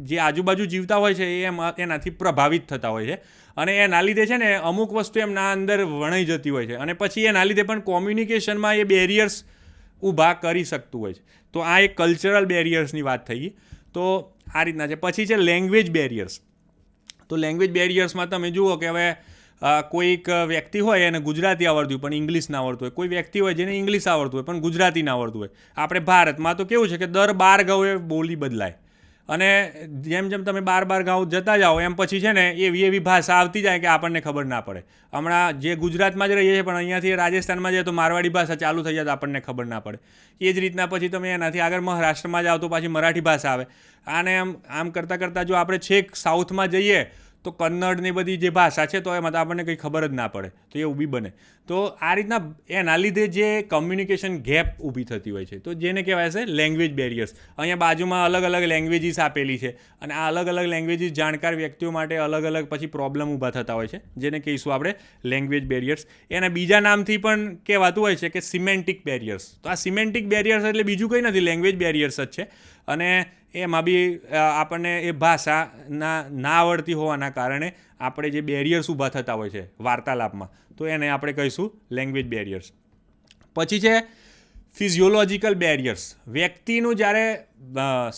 જે આજુબાજુ જીવતા હોય છે એ એનાથી પ્રભાવિત થતા હોય છે. અને એના લીધે છે ને અમુક વસ્તુ એમના અંદર વણાઈ જતી હોય છે અને પછી એના લીધે પણ કોમ્યુનિકેશનમાં એ બેરિયર્સ ઊભા કરી શકતું હોય છે. તો આ એક કલ્ચરલ બેરિયર્સની વાત થઈ ગઈ. તો આ રીતના છે. પછી છે લેંગ્વેજ બેરિયર્સ. તો લેંગ્વેજ બેરિયર્સમાં તમે જુઓ કે હવે કોઈક વ્યક્તિ હોય એને ગુજરાતી આવડતું હોય પણ ઇંગ્લિશ ના આવડતું હોય, કોઈ વ્યક્તિ હોય જેને ઇંગ્લિશ આવડતું હોય પણ ગુજરાતી ના આવડતું હોય. આપણે ભારતમાં તો કેવું છે કે દર 12 ગાઉએ બોલી બદલાય અને જેમ જેમ તમે 12 ગાઉ જતા જાઓ એમ પછી છે ને એવી ભાષા આવતી જાય કે આપણને ખબર ના પડે. હમણાં જે ગુજરાતમાં જ રહીએ છીએ પણ અહીંયાથી રાજસ્થાનમાં જઈએ તો મારવાડી ભાષા ચાલુ થઈ જાય તો આપણને ખબર ના પડે. એ જ રીતના પછી તમે એનાથી આગળ મહારાષ્ટ્રમાં જાઓ તો પાછી મરાઠી ભાષા આવે. આને આમ કરતાં જો આપણે છેક સાઉથમાં જઈએ તો કન્નડની બધી જે ભાષા છે તો એમાં તો આપણને કંઈ ખબર જ ના પડે. તો એવું બી બને. તો આ રીતના એના લીધે જે કમ્યુનિકેશન ગેપ ઊભી થતી હોય છે તો જેને કહેવાય છે લેંગ્વેજ બેરિયર્સ. અહીંયા બાજુમાં અલગ અલગ લેંગ્વેજીસ આપેલી છે અને આ અલગ અલગ લેંગ્વેજીસ જાણકાર વ્યક્તિઓ માટે અલગ અલગ પછી પ્રોબ્લેમ ઊભા થતા હોય છે જેને કહીશું આપણે લેંગ્વેજ બેરિયર્સ. એના બીજા નામથી પણ કહેવાતું હોય છે કે સિમેન્ટિક બેરિયર્સ. તો આ સિમેન્ટિક બેરિયર્સ એટલે બીજું કંઈ નથી, લેંગ્વેજ બેરિયર્સ જ છે. અને એમાં બી આપણને એ ભાષા ના આવડતી હોવાના કારણે આપણે જે બેરિયર્સ ઊભા થતા હોય છે વાર્તાલાપમાં તો એને આપણે કહીશું લેંગ્વેજ બેરિયર્સ. પછી છે ફિઝિયોલોજિકલ બેરિયર્સ. વ્યક્તિનું જ્યારે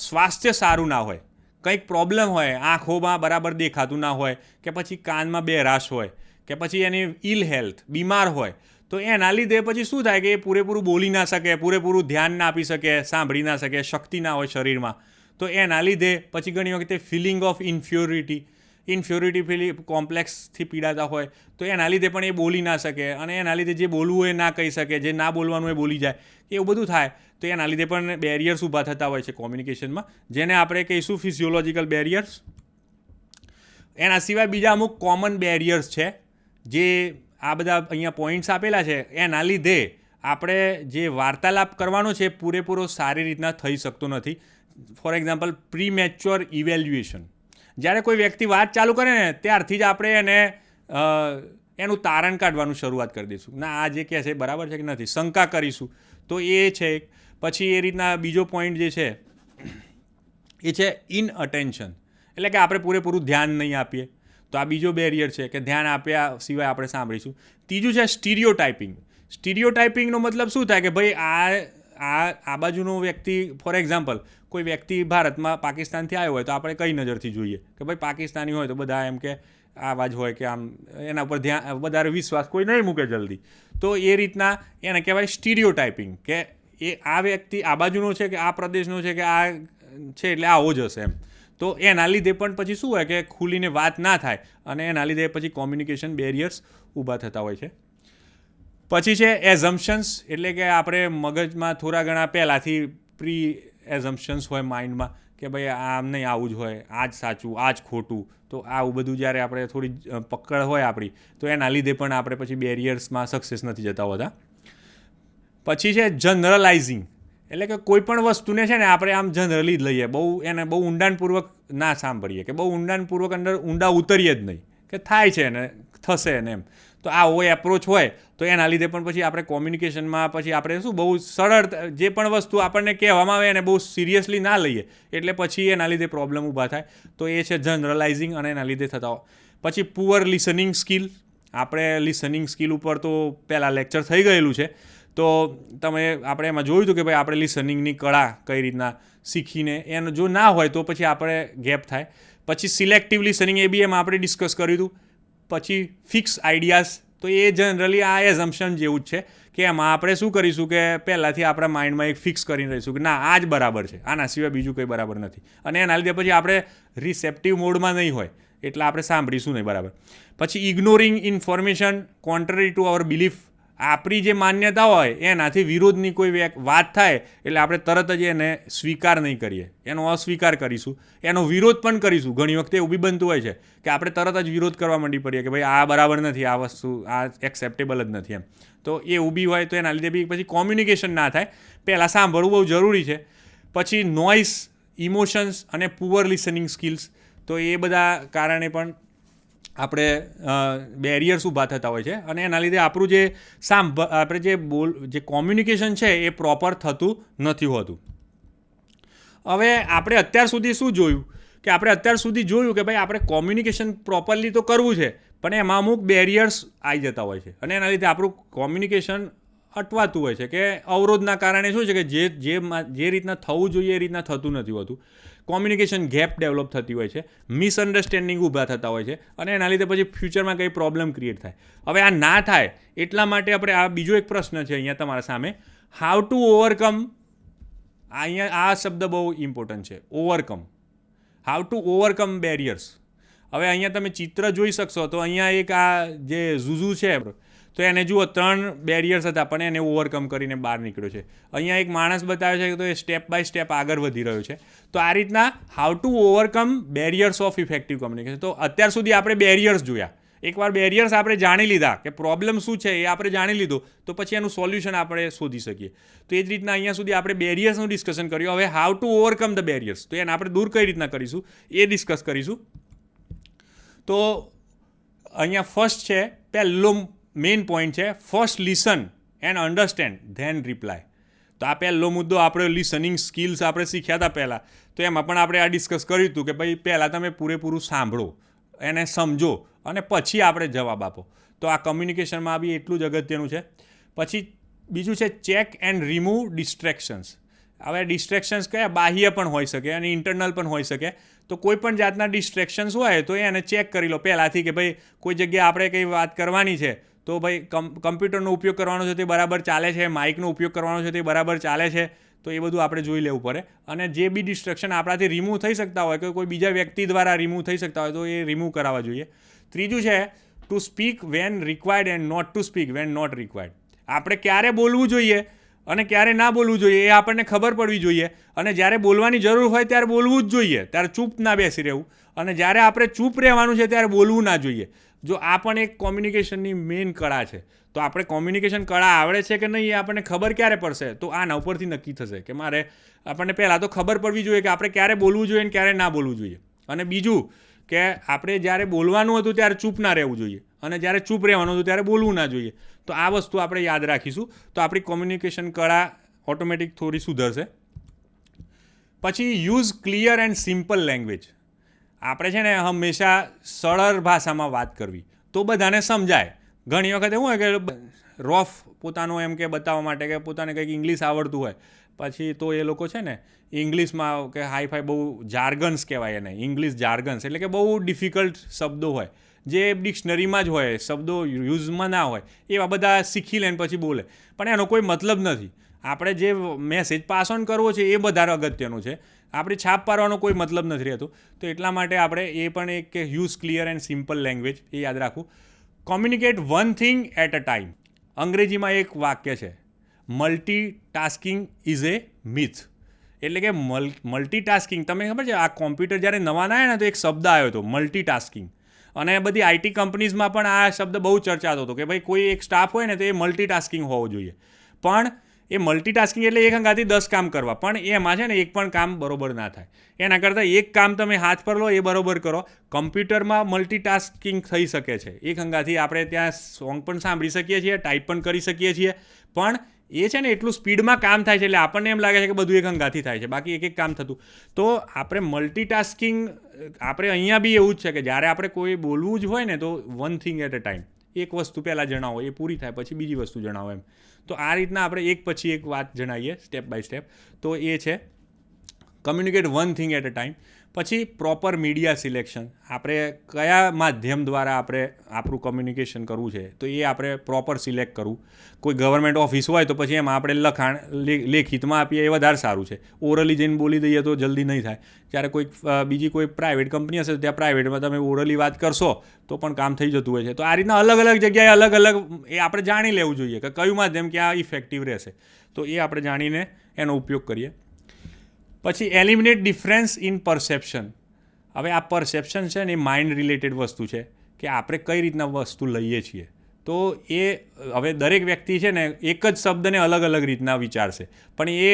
સ્વાસ્થ્ય સારું ના હોય, કંઈક પ્રોબ્લેમ હોય, આંખોમાં બરાબર દેખાતું ના હોય કે પછી કાનમાં બેરાશ હોય કે પછી એની ઇલ હેલ્થ, બીમાર હોય તો એના લીધે પછી શું થાય કે એ પૂરેપૂરું બોલી ના શકે, પૂરેપૂરું ધ્યાન ના આપી શકે, સાંભળી ના શકે, શક્તિ ના હોય શરીરમાં. તો એના લીધે પછી ઘણી વખતે ફિલિંગ ઓફ ઇન્ફ્યોરિટી ફીલિંગ કોમ્પ્લેક્સથી પીડાતા હોય તો એના લીધે પણ એ બોલી ના શકે અને એના લીધે જે બોલવું હોય એ ના કહી શકે, જે ના બોલવાનું એ બોલી જાય, એવું બધું થાય. તો એના લીધે પણ બેરિયર્સ ઊભા થતા હોય છે કોમ્યુનિકેશનમાં, જેને આપણે કહીશું ફિઝિયોલોજિકલ બેરિયર્સ. એના સિવાય બીજા અમુક કોમન બેરિયર્સ છે જે આ બધા અહીંયા પોઈન્ટ્સ આપેલા છે. એના લીધે આપણે જે વાર્તાલાપ કરવાનો છે પૂરેપૂરો સારી રીતના થઈ શકતો નથી. For example premature evaluation. જ્યારે કોઈ વ્યક્તિ વાત ચાલુ કરે ને ત્યારથી જ આપણે એને એનું તારણ કાઢવાનું શરૂઆત કરી દઈશું. ના આ જે કહે છે બરાબર છે કે નથી, શંકા કરીશું. તો એ છે. પછી એ રીતના બીજો પોઈન્ટ જે છે એ છે ઇનઅટેન્શન, એટલે કે આપણે પૂરેપૂરું ધ્યાન નહીં આપીએ. તો આ બીજો બેરિયર છે કે ધ્યાન આપ્યા સિવાય આપણે સાંભળીશું. ત્રીજું છે સ્ટીરિયોટાઇપિંગ. સ્ટીરિયોટાઇપિંગનો મતલબ શું થાય કે ભાઈ આ બાજુનો વ્યક્તિ, ફોર એક્ઝામ્પલ કોઈ વ્યક્તિ ભારતમાં પાકિસ્તાનથી આવ્યો હોય તો આપણે કઈ નજરથી જોઈએ કે ભાઈ પાકિસ્તાની હોય તો બધા એમ કે આવા જ હોય કે આમ એના ઉપર ધ્યાન વધારે વિશ્વાસ કોઈ નહીં મૂકે જલ્દી. તો એ રીતના એને કહેવાય સ્ટીરિયોટાઇપિંગ કે એ આ વ્યક્તિ આ બાજુનો છે કે આ પ્રદેશનો છે કે આ છે એટલે આવો જ હશે એમ. તો એના લીધે પણ પછી શું હોય કે ખુલીને વાત ના થાય અને એના લીધે પછી કોમ્યુનિકેશન બેરિયર્સ ઊભા થતા હોય છે. પછી છે એઝમ્પશન્સ, એટલે કે આપણે મગજમાં થોડા ઘણા પહેલાંથી પ્રી એઝમ્પશન્સ હોય માઇન્ડમાં કે ભાઈ આમ નહીં, આવું જ હોય, આ જ સાચું, આ જ ખોટું. તો આવું બધું જ્યારે આપણે થોડી પકડ હોય આપણી, તો એના લીધે પણ આપણે પછી બેરિયર્સમાં સક્સેસ નથી જતા હોતા. પછી છે જનરલાઇઝિંગ, એટલે કે કોઈ પણ વસ્તુને છે ને આપણે આમ જનરલી જ લઈએ, એને બહુ ઊંડાણપૂર્વક ના સાંભળીએ કે બહુ ઊંડાણપૂર્વક ઊંડા ઉતરીએ જ નહીં કે થાય છે ને થશે ને એમ. તો આ હોય એપ્રોચ હોય તો એના લીધે પણ પછી આપણે કોમ્યુનિકેશનમાં પછી આપણે શું બહુ સરળ જે પણ વસ્તુ આપણને કહેવામાં આવે એને બહુ સિરિયસલી ના લઈએ, એટલે પછી એના લીધે પ્રોબ્લેમ ઊભા થાય. તો એ છે જનરલાઇઝિંગ અને એના લીધે થતા હોય. પછી પુઅર લિસનિંગ સ્કિલ, આપણે લિસનિંગ સ્કિલ ઉપર તો પહેલાં લેક્ચર થઈ ગયેલું છે, તો આપણે એમાં જોયું હતું કે ભાઈ આપણે લિસનિંગની કળા કઈ રીતના શીખીને એનો જો ના હોય તો પછી આપણે ગેપ થાય. પછી સિલેક્ટિવ લિસનિંગ, એ બી એમાં આપણે ડિસ્કસ કર્યું હતું. પછી ફિક્સ આઈડિયાઝ, તો એ જનરલી આ એઝમ્પશન જેવું જ છે કે એમાં આપણે શું કરીશું કે પહેલાંથી આપણા માઇન્ડમાં એક ફિક્સ કરીને રહીશું કે ના આ જ બરાબર છે, આના સિવાય બીજું કંઈ બરાબર નથી. અને એના લીધે પછી આપણે રિસેપ્ટિવ મોડમાં નહીં હોય એટલે આપણે સાંભળીશું નહીં બરાબર. પછી ignoring information contrary to our belief, આપણી જે માન્યતા હોય એનાથી વિરોધની કોઈ વાત થાય એટલે આપણે તરત જ એને સ્વીકાર નહીં કરીએ, એનો અસ્વીકાર કરીશું, એનો વિરોધ પણ કરીશું. ઘણી વખતે એવું બી બનતું હોય છે કે આપણે તરત જ વિરોધ કરવા માંડી પડીએ કે ભાઈ આ બરાબર નથી, આ વસ્તુ આ એક્સેપ્ટેબલ જ નથી એમ. તો એ ઊભી હોય તો એના લીધે બી પછી કોમ્યુનિકેશન ના થાય. પહેલાં સાંભળવું બહુ જરૂરી છે. પછી નોઇસ, ઇમોશન્સ અને પુઅર લિસનિંગ સ્કિલ્સ, તો એ બધા કારણે પણ આપણે બેરિયર્સ ઊભા થતા હોય છે અને એના લીધે આપણું જે આપણે જે કોમ્યુનિકેશન છે એ પ્રોપર થતું નથી હોતું. હવે આપણે અત્યાર સુધી શું જોયું કે ભાઈ આપણે કોમ્યુનિકેશન પ્રોપરલી તો કરવું છે, પણ એમાં અમુક બેરિયર્સ આવી જતા હોય છે અને એના લીધે આપણું કોમ્યુનિકેશન અટવાતું હોય છે કે અવરોધના કારણે શું છે કે જે રીતના થવું જોઈએ એ રીતના થતું નથી હોતું. કોમ્યુનિકેશન ગેપ ડેવલપ થતી હોય છે, મિસઅન્ડરસ્ટેન્ડિંગ ઊભા થતા હોય છે અને એના લીધે પછી ફ્યુચરમાં કંઈ પ્રોબ્લેમ ક્રિએટ થાય. હવે આ ના થાય એટલા માટે આપણે આ બીજો એક પ્રશ્ન છે અહીંયા તમારા સામે, હાઉ ટુ ઓવરકમ. અહીંયા આ શબ્દ બહુ ઇમ્પોર્ટન્ટ છે, overcome. How to overcome barriers. હવે અહીંયા તમે ચિત્ર જોઈ શકશો તો અહીંયા એક આ જે ઝુઝુ છે તો એને જુઓ 3 બેરિયર્સ હતા પણ એને ઓવરકમ કરીને બહાર નીકળ્યો છે. અહીંયા એક માણસ બતાવે છે કે તો એ સ્ટેપ બાય સ્ટેપ આગળ વધી રહ્યો છે. તો આ રીતના how to overcome barriers of effective communication. તો અત્યાર સુધી આપણે બેરિયર્સ જોયા, એકવાર બેરિયર્સ આપણે જાણી લીધા કે પ્રોબ્લેમ શું છે એ આપણે જાણી લીધું તો પછી એનું સોલ્યુશન આપણે શોધી શકીએ. તો એ જ રીતના અહીંયા સુધી આપણે બેરિયર્સનું ડિસ્કશન કર્યું. હવે how to overcome the barriers, તો એને આપણે દૂર કઈ રીતના કરીશું એ ડિસ્કસ કરીશું. તો અહીંયા ફર્સ્ટ છે, પહેલો મેઇન પોઈન્ટ છે, first listen and understand then reply. તો આ પહેલો મુદ્દો આપણે લિસનિંગ સ્કિલ્સ આપણે શીખ્યા હતા પહેલાં, તો એમાં પણ આપણે આ ડિસ્કસ કર્યું હતું કે ભાઈ પહેલાં તમે પૂરેપૂરું સાંભળો, એને સમજો અને પછી આપણે જવાબ આપો. તો આ કમ્યુનિકેશનમાં બી એટલું જ અગત્યનું છે. પછી બીજું છે ચેક એન્ડ રિમૂવ ડિસ્ટ્રેક્શન્સ. હવે ડિસ્ટ્રેક્શન્સ કયા બાહ્ય પણ હોઈ શકે અને ઇન્ટરનલ પણ હોઈ શકે. તો કોઈ પણ જાતના ડિસ્ટ્રેક્શન્સ હોય તો એને ચેક કરી લો પહેલાંથી કે ભાઈ કોઈ જગ્યાએ આપણે કંઈ વાત કરવાની છે તો ભાઈ કમ્પ્યુટરનો ઉપયોગ કરવાનો છે તે બરાબર ચાલે છે, માઇકનો ઉપયોગ કરવાનો છે તે બરાબર ચાલે છે. તો એ બધું આપણે જોઈ લેવું પડે. અને જે બી ડિસ્ટ્રેક્શન આપણાથી રિમૂવ થઈ શકતા હોય કે કોઈ બીજા વ્યક્તિ દ્વારા રિમૂવ થઈ શકતા હોય તો એ રિમૂવ કરાવવા જોઈએ. ત્રીજું છે to speak when required and not to speak when not required. આપણે ક્યારે બોલવું જોઈએ અને ક્યારે ના બોલવું જોઈએ એ આપણને ખબર પડવી જોઈએ. અને જ્યારે બોલવાની જરૂર હોય ત્યારે બોલવું જ જોઈએ, ત્યારે ચૂપ ના બેસી રહેવું. અને જ્યારે આપણે ચૂપ રહેવાનું છે ત્યારે બોલવું ના જોઈએ. જો આ પણ એક કોમ્યુનિકેશનની મેઇન કળા છે. તો આપણે કોમ્યુનિકેશન કળા આવડે છે કે નહીં એ આપણને ખબર ક્યારે પડશે, તો આના ઉપરથી નક્કી થશે કે આપણને પહેલાં તો ખબર પડવી જોઈએ કે આપણે ક્યારે બોલવું જોઈએ અને ક્યારે ના બોલવું જોઈએ. અને બીજું કે આપણે જ્યારે બોલવાનું હતું ત્યારે ચૂપ ના રહેવું જોઈએ અને જ્યારે ચૂપ રહેવાનું હતું ત્યારે બોલવું ના જોઈએ. તો આ વસ્તુ આપણે યાદ રાખીશું તો આપણી કોમ્યુનિકેશન કળા ઓટોમેટિક થોડી સુધરશે. પછી use clear and simple language. આપણે છે ને હંમેશા સરળ ભાષામાં વાત કરવી તો બધાને સમજાય. ઘણી વખત એવું હોય કે રફ પોતાનું એમ કે બતાવવા માટે કે પોતાને કંઈક ઇંગ્લિશ આવડતું હોય પછી તો એ લોકો છે ને ઇંગ્લિશમાં કે હાઈફાઈ બહુ જાર્ગન્સ કહેવાય એને, ઇંગ્લિશ જાર્ગન્સ એટલે કે બહુ ડિફિકલ્ટ શબ્દો હોય જે ડિક્શનરીમાં જ હોય, શબ્દો યુઝમાં ના હોય, એવા બધા શીખી લે પછી બોલે પણ એનો કોઈ મતલબ નથી. આપણે જે મેસેજ પાસ ઓન કરવો છે એ વધારે અગત્યનું છે. આપણે છાપ પાડવાનો કોઈ મતલબ નથી રહેતો. તો એટલા માટે આપણે એ પણ એક કે use clear and simple language એ યાદ રાખવું. Communicate one thing at a time. અંગ્રેજીમાં એક વાક્ય છે, મલ્ટીટાસ્કિંગ ઇઝ એ મિથ. એટલે કે મલ્ટીટાસ્કિંગ, તમને ખબર છે આ કોમ્પ્યુટર જ્યારે નવા આવ્યા ને તો એક શબ્દ આવ્યો હતો મલ્ટીટાસ્કિંગ, અને બધી આઈટી કંપનીઝમાં પણ આ શબ્દ બહુ ચર્ચાતો હતો કે ભાઈ કોઈ એક સ્ટાફ હોય ને તો એ મલ્ટીટાસ્કિંગ હોવો જોઈએ. પણ એ મલ્ટીટાસ્કિંગ એટલે એક અંગાથી 10 કામ કરવા, પણ એમાં છે ને એક પણ કામ બરોબર ના થાય. એના કરતાં એક કામ તમે હાથ પર લો એ બરોબર કરો. કમ્પ્યુટરમાં મલ્ટીટાસ્કિંગ થઈ શકે છે. એક અંગાથી આપણે ત્યાં સોંગ પણ સાંભળી શકીએ છીએ, ટાઈપ પણ કરી શકીએ છીએ, પણ એ છે ને એટલું સ્પીડમાં કામ થાય છે એટલે આપણને એમ લાગે છે કે બધું એક અંગાથી થાય છે, બાકી એક કામ થતું. તો આપણે મલ્ટીટાસ્કિંગ, આપણે અહીંયા બી એવું જ છે કે જ્યારે આપણે કોઈ બોલવું જ હોય ને તો one thing at a time, એક વસ્તુ પહેલાં જણાવો, એ પૂરી થાય પછી બીજી વસ્તુ જણાવો એમ. તો આ રીતના આપણે એક પછી એક વાત જણાવીએ સ્ટેપ બાય સ્ટેપ. તો એ છે communicate one thing at a time. પછી પ્રોપર મીડિયા સિલેક્શન, આપણે કયા માધ્યમ દ્વારા આપણે આપણું કમ્યુનિકેશન કરવું છે તો એ આપણે પ્રોપર સિલેક્ટ કરવું. કોઈ ગવર્મેન્ટ ઓફિસ હોય તો પછી એમાં આપણે લખાણ લેખિતમાં આપીએ એ વધારે સારું છે. ઓરલી જઈને બોલી દઈએ તો જલ્દી નહીં થાય. જ્યારે બીજી કોઈ પ્રાઇવેટ કંપની હશે ત્યાં પ્રાઇવેટમાં તમે ઓરલી વાત કરશો તો પણ કામ થઈ જતું હોય છે. તો આ રીતના અલગ અલગ જગ્યાએ અલગ અલગ એ આપણે જાણી લેવું જોઈએ કે કયું માધ્યમ ક્યાં ઇફેક્ટિવ રહેશે. તો એ આપણે જાણીને એનો ઉપયોગ કરીએ. પછી એલિમિનેટ ડિફરન્સ ઇન પરસેપ્શન. હવે આ પરસેપ્શન છે ને એ માઇન્ડ રિલેટેડ વસ્તુ છે કે આપણે કઈ રીતના વસ્તુ લઈએ છીએ. તો એ હવે દરેક વ્યક્તિ છે ને એક જ શબ્દને અલગ અલગ રીતના વિચારશે, પણ એ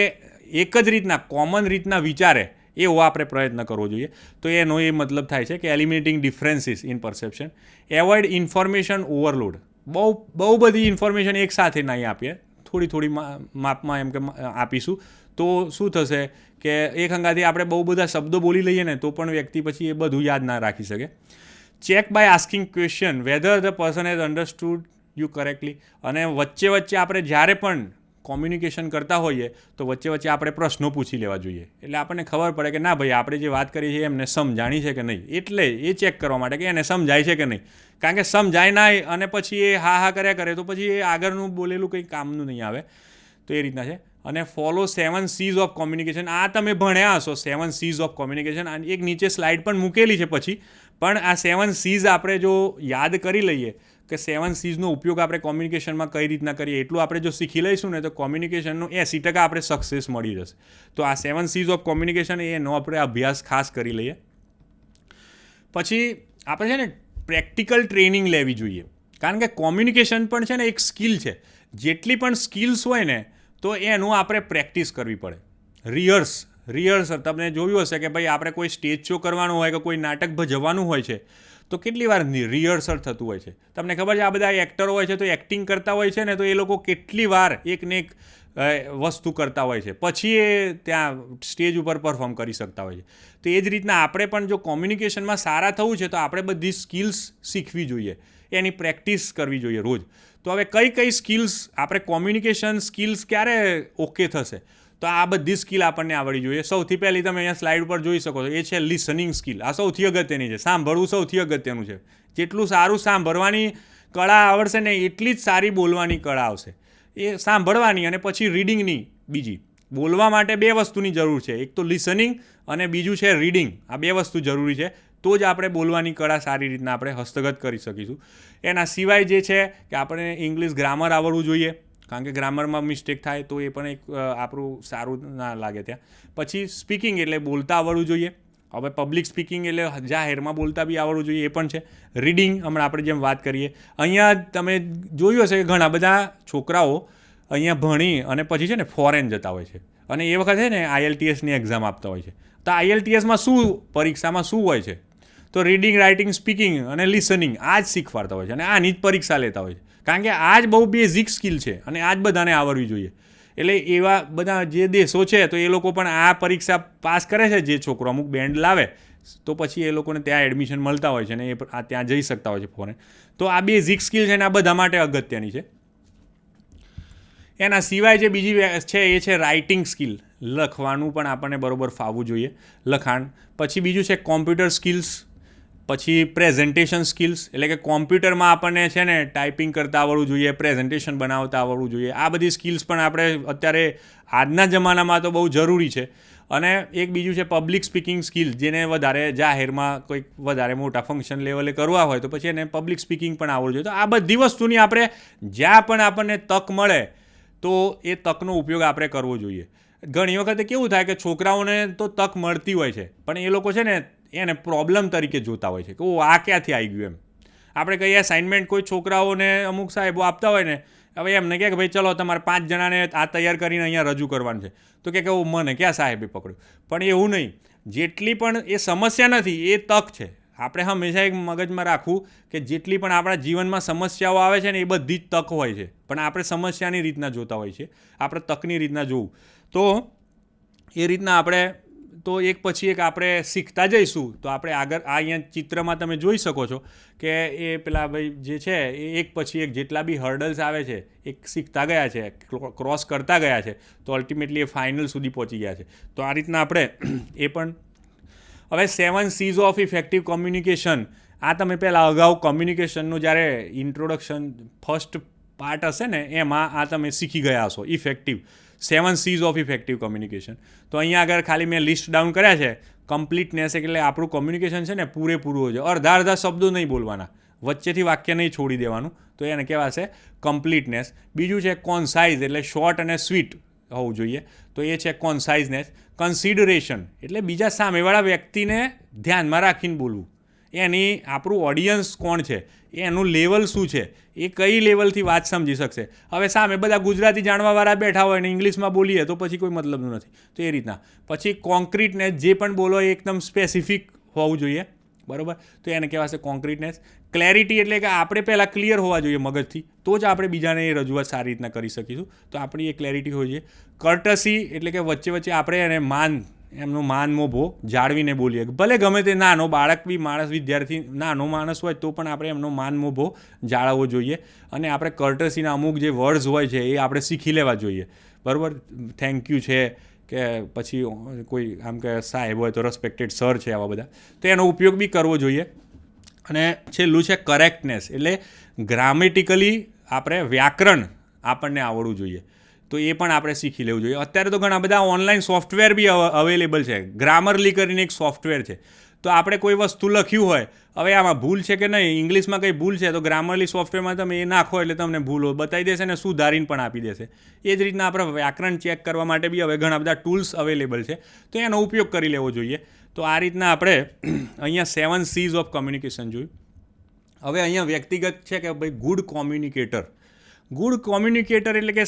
એક જ રીતના કોમન રીતના વિચારે એવો આપણે પ્રયત્ન કરવો જોઈએ. તો એનો એ મતલબ થાય છે કે eliminating differences in perception. Avoid information overload. બહુ બધી ઇન્ફોર્મેશન એક સાથે નહીં આપીએ, થોડી થોડી માપમાં એમ કે આપીશું તો શું થશે કે એક અંગાથી આપણે બહુ બધા શબ્દો બોલી લઈએ ને તો પણ વ્યક્તિ પછી એ બધું યાદ ના રાખી શકે. Check by asking question whether the person has understood you correctly. અને વચ્ચે વચ્ચે આપણે જ્યારે પણ કોમ્યુનિકેશન કરતા હોઈએ તો વચ્ચે વચ્ચે આપણે પ્રશ્નો પૂછી લેવા જોઈએ. એટલે આપણને ખબર પડે કે ના ભાઈ આપણે જે વાત કરીએ છીએ એમને સમજાણી છે કે નહીં. એટલે એ ચેક કરવા માટે કે એને સમજાય છે કે નહીં. કારણ કે સમજાય ના અને પછી એ હા કર્યા કરે તો પછી એ આગળનું બોલેલું કંઈ કામનું નહીં આવે. તો એ રીતના છે. અને ફોલો 7 C's ઓફ કોમ્યુનિકેશન. આ તમે ભણ્યા હશો 7 C's ઓફ કોમ્યુનિકેશન. અને એક નીચે સ્લાઇડ પણ મૂકેલી છે પછી, પણ આ 7 C's આપણે જો યાદ કરી લઈએ કે 7 C'નો ઉપયોગ આપણે કોમ્યુનિકેશનમાં કઈ રીતના કરીએ, એટલું આપણે જો શીખી લઈશું ને તો કોમ્યુનિકેશનનું 80% આપણે સક્સેસ મળી જશે. તો આ 7 C's ઓફ કોમ્યુનિકેશન એનો આપણે અભ્યાસ ખાસ કરી લઈએ. પછી આપણે છે ને પ્રેક્ટિકલ ટ્રેનિંગ લેવી જોઈએ, કારણ કે કોમ્યુનિકેશન પણ છે ને એક સ્કિલ છે. જેટલી પણ સ્કિલ્સ હોય ને તો એનું આપણે પ્રેક્ટિસ કરવી પડે. રિહર્સલ તમને જોયું હશે કે ભાઈ આપણે કોઈ સ્ટેજ શો કરવાનો હોય કે કોઈ નાટક ભજવવાનું હોય છે તો કેટલી વાર રિહર્સલ થતું હોય છે. તમને ખબર છે આ બધા એક્ટરો હોય છે તો એક્ટિંગ કરતા હોય છે ને તો એ લોકો કેટલી વાર એકને એક વસ્તુ કરતા હોય છે પછી એ ત્યાં સ્ટેજ ઉપર પરફોર્મ કરી શકતા હોય છે. તો એ જ રીતના આપણે પણ જો કોમ્યુનિકેશનમાં સારા થવું છે તો આપણે બધી સ્કિલ્સ શીખવી જોઈએ, એની પ્રેક્ટિસ કરવી જોઈએ રોજ. તો હવે કઈ સ્કિલ્સ આપણે કોમ્યુનિકેશન સ્કિલ્સ ક્યારે ઓકે થશે તો આ બધી સ્કિલ આપણને આવડવી જોઈએ. સૌથી પહેલી તમે અહીંયા સ્લાઇડ ઉપર જોઈ શકો છો એ છે લિસનિંગ સ્કિલ. આ સૌથી અગત્યની છે. સાંભળવું સૌથી અગત્યનું છે. જેટલું સારું સાંભળવાની કળા આવડશે ને એટલી જ સારી બોલવાની કળા આવશે. એ સાંભળવાની અને પછી રીડિંગની બીજી. બોલવા માટે 2 વસ્તુની જરૂર છે, એક તો લિસનિંગ અને બીજું છે રીડિંગ. આ 2 વસ્તુ જરૂરી છે તો જ આપણે બોલવાની કળા સારી રીતના આપણે હસ્તગત કરી શકીશું. એના સિવાય જે છે કે આપણે ઇંગ્લિશ ગ્રામર આવડવું જોઈએ, કારણ કે ગ્રામરમાં મિસ્ટેક થાય તો એ પણ એક આપણું સારું ના લાગે ત્યાં. પછી સ્પીકિંગ એટલે બોલતા આવડવું જોઈએ. હવે પબ્લિક સ્પીકિંગ એટલે જાહેરમાં બોલતા બી આવડવું જોઈએ, એ પણ છે. રીડિંગ હમણાં આપણે જેમ વાત કરીએ, અહીંયા તમે જોયું હશે કે ઘણા બધા છોકરાઓ અહીંયા ભણી અને પછી છે ને ફોરેન જતા હોય છે અને એ વખતે ને IELTSની એક્ઝામ આપતા હોય છે. તો IELTSમાં પરીક્ષામાં શું હોય છે તો રીડિંગ, રાઇટિંગ, સ્પીકિંગ અને લિસનિંગ આ જ શીખવાડતા હોય છે અને આની જ પરીક્ષા લેતા હોય છે. કારણ કે આ જ બહુ બેઝિક સ્કિલ છે અને આ જ બધાને આવડવી જોઈએ. એટલે એવા બધા જે દેશો છે તો એ લોકો પણ આ પરીક્ષા પાસ કરે છે. જે છોકરો અમુક બેન્ડ લાવે તો પછી એ લોકોને ત્યાં એડમિશન મળતા હોય છે અને એ ત્યાં જઈ શકતા હોય છે ફોરેન. તો આ બેઝિક સ્કિલ છે ને આ બધા માટે અગત્યની છે. એના સિવાય જે બીજી છે એ છે રાઇટિંગ સ્કિલ. લખવાનું પણ આપણને બરોબર ફાવવું જોઈએ, લખાણ. પછી બીજું છે કોમ્પ્યુટર સ્કિલ્સ, પછી પ્રેઝન્ટેશન સ્કિલ્સ, એટલે કે કોમ્પ્યુટરમાં આપણને છે ને ટાઈપિંગ કરતા આવડવું જોઈએ, પ્રેઝન્ટેશન બનાવતા આવડવું જોઈએ. આ બધી સ્કિલ્સ પણ આપણે અત્યારે આજના જમાનામાં તો બહુ જરૂરી છે. અને એક બીજું છે પબ્લિક સ્પીકિંગ સ્કિલ, જેને વધારે જાહેરમાં કોઈક વધારે મોટા ફંક્શન લેવલે કરવા હોય તો પછી એને પબ્લિક સ્પીકિંગ પણ આવડવું જોઈએ. તો આ બધી વસ્તુની આપણે જ્યાં પણ આપણને તક મળે તો એ તકનો ઉપયોગ આપણે કરવો જોઈએ. ઘણી વખતે કેવું થાય કે છોકરાઓને તો તક મળતી હોય છે, પણ એ લોકો છે ને એને પ્રોબ્લેમ તરીકે જોતા હોય છે કે આ ક્યાંથી આવી ગયું એમ. આપણે કહીએ અસાઇનમેન્ટ કોઈ છોકરાઓને અમુક સાહેબો આપતા હોય ને, હવે એમને કહે કે ભાઈ ચલો તમારે 5 જણાને આ તૈયાર કરીને અહીંયા રજૂ કરવાનું છે, તો કે મને ક્યાં સાહેબે પકડ્યું. પણ એવું નહીં, જેટલી પણ એ સમસ્યા નથી, એ તક છે. આપણે હંમેશા એક મગજમાં રાખવું કે જેટલી પણ આપણા જીવનમાં સમસ્યાઓ આવે છે ને એ બધી જ તક હોય છે, પણ આપણે સમસ્યાની રીતના જોતા હોય છે, આપણે તકની રીતના જોવું. તો એ રીતના આપણે તો એક પછી એક આપણે શીખતા જઈશું તો આપણે આગળ આ અહીંયા ચિત્રમાં તમે જોઈ શકો છો કે એ પેલા ભાઈ જે છે એ એક પછી એક જેટલા બી હર્ડલ્સ આવે છે એક શીખતા ગયા છે, ક્રોસ કરતા ગયા છે, તો અલ્ટિમેટલી એ ફાઇનલ સુધી પહોંચી ગયા છે. તો આ રીતના આપણે એ પણ હવે 7 C's ઓફ ઇફેક્ટિવ કોમ્યુનિકેશન, આ તમે પહેલાં અગાઉ કોમ્યુનિકેશનનું જ્યારે ઇન્ટ્રોડક્શન ફર્સ્ટ પાર્ટ હશે ને એમાં આ તમે શીખી ગયા હશો effective 7 C's of effective communication. તો અહીંયા આગળ ખાલી મેં લિસ્ટ ડાઉન કર્યા છે. કમ્પ્લીટનેસ એટલે આપણું કોમ્યુનિકેશન છે ને પૂરેપૂરું છે, અડધા શબ્દો નહીં બોલવાના, વચ્ચેથી વાક્ય નહીં છોડી દેવાનું, તો એને કહેવાશે કમ્પ્લીટનેસ. બીજું છે કોન્સાઇઝ, એટલે શોર્ટ અને સ્વીટ હોવું જોઈએ, તો એ છે કોન્સાઇઝનેસ. કન્સિડરેશન એટલે બીજા સામેવાળા વ્યક્તિને ધ્યાનમાં રાખીને બોલવું, એની આપણું ઓડિયન્સ કોણ છે, એનું લેવલ શું છે, એ કઈ લેવલથી વાત સમજી શકશે. હવે સામે બધા ગુજરાતી જાણવાવાળા બેઠા હોય ને ઇંગ્લિશમાં બોલીએ તો પછી કોઈ મતલબનું નથી. તો એ રીતના પછી કોન્ક્રીટનેસ, જે પણ બોલો એ એકદમ સ્પેસિફિક હોવું જોઈએ, બરાબર, તો એને કહેવાશે કોન્ક્રીટનેસ. ક્લેરિટી એટલે કે આપણે પહેલાં ક્લિયર હોવા જોઈએ મગજથી, તો જ આપણે બીજાને એ રજૂઆત સારી રીતના કરી શકીશું, તો આપણી એ ક્લેરિટી હોવી જોઈએ. કર્ટસી એટલે કે વચ્ચે આપણે એને એમનું માન મોભો જાળવીને બોલીએ, ભલે ગમે તે નાનો બાળક બી માણસ વિદ્યાર્થી નાનો માણસ હોય તો પણ આપણે એમનો માન મોભો જાળવવો જોઈએ. અને આપણે કર્ટસીના અમુક જે વર્ડ્સ હોય છે એ આપણે શીખી લેવા જોઈએ, બરાબર. થેન્ક યુ છે કે પછી કોઈ આમ કે સાહેબ હોય તો રિસ્પેક્ટેડ સર છે, આવા બધા, તો એનો ઉપયોગ બી કરવો જોઈએ. અને છેલ્લું છે કરેક્ટનેસ, એટલે ગ્રામેટિકલી આપણે વ્યાકરણ આપણને આવડવું જોઈએ, તો એ પણ આપણે શીખી લેવું જોઈએ. અત્યારે તો ઘણા બધા ઓનલાઈન સોફ્ટવેર બી અવેલેબલ છે. ગ્રામરલી કરીને એક સોફ્ટવેર છે, તો આપણે કોઈ વસ્તુ લખ્યું હોય, હવે આમાં ભૂલ છે કે નહીં, ઇંગ્લિશમાં કંઈ ભૂલ છે તો ગ્રામરલી સોફ્ટવેરમાં તમે એ નાખો એટલે તમને ભૂલો બતાવી દેશે ને સુધારીને પણ આપી દેશે. એ જ રીતના આપણે વ્યાકરણ ચેક કરવા માટે બી હવે ઘણા બધા ટૂલ્સ અવેલેબલ છે, તો એનો ઉપયોગ કરી લેવો જોઈએ. તો આ રીતના આપણે અહીંયા 7 C's ઓફ કોમ્યુનિકેશન જોયું. હવે અહીંયા વ્યક્તિગત છે કે ભાઈ ગુડ કોમ્યુનિકેટર. ગુડ કોમ્યુનિકેટર એટલે કે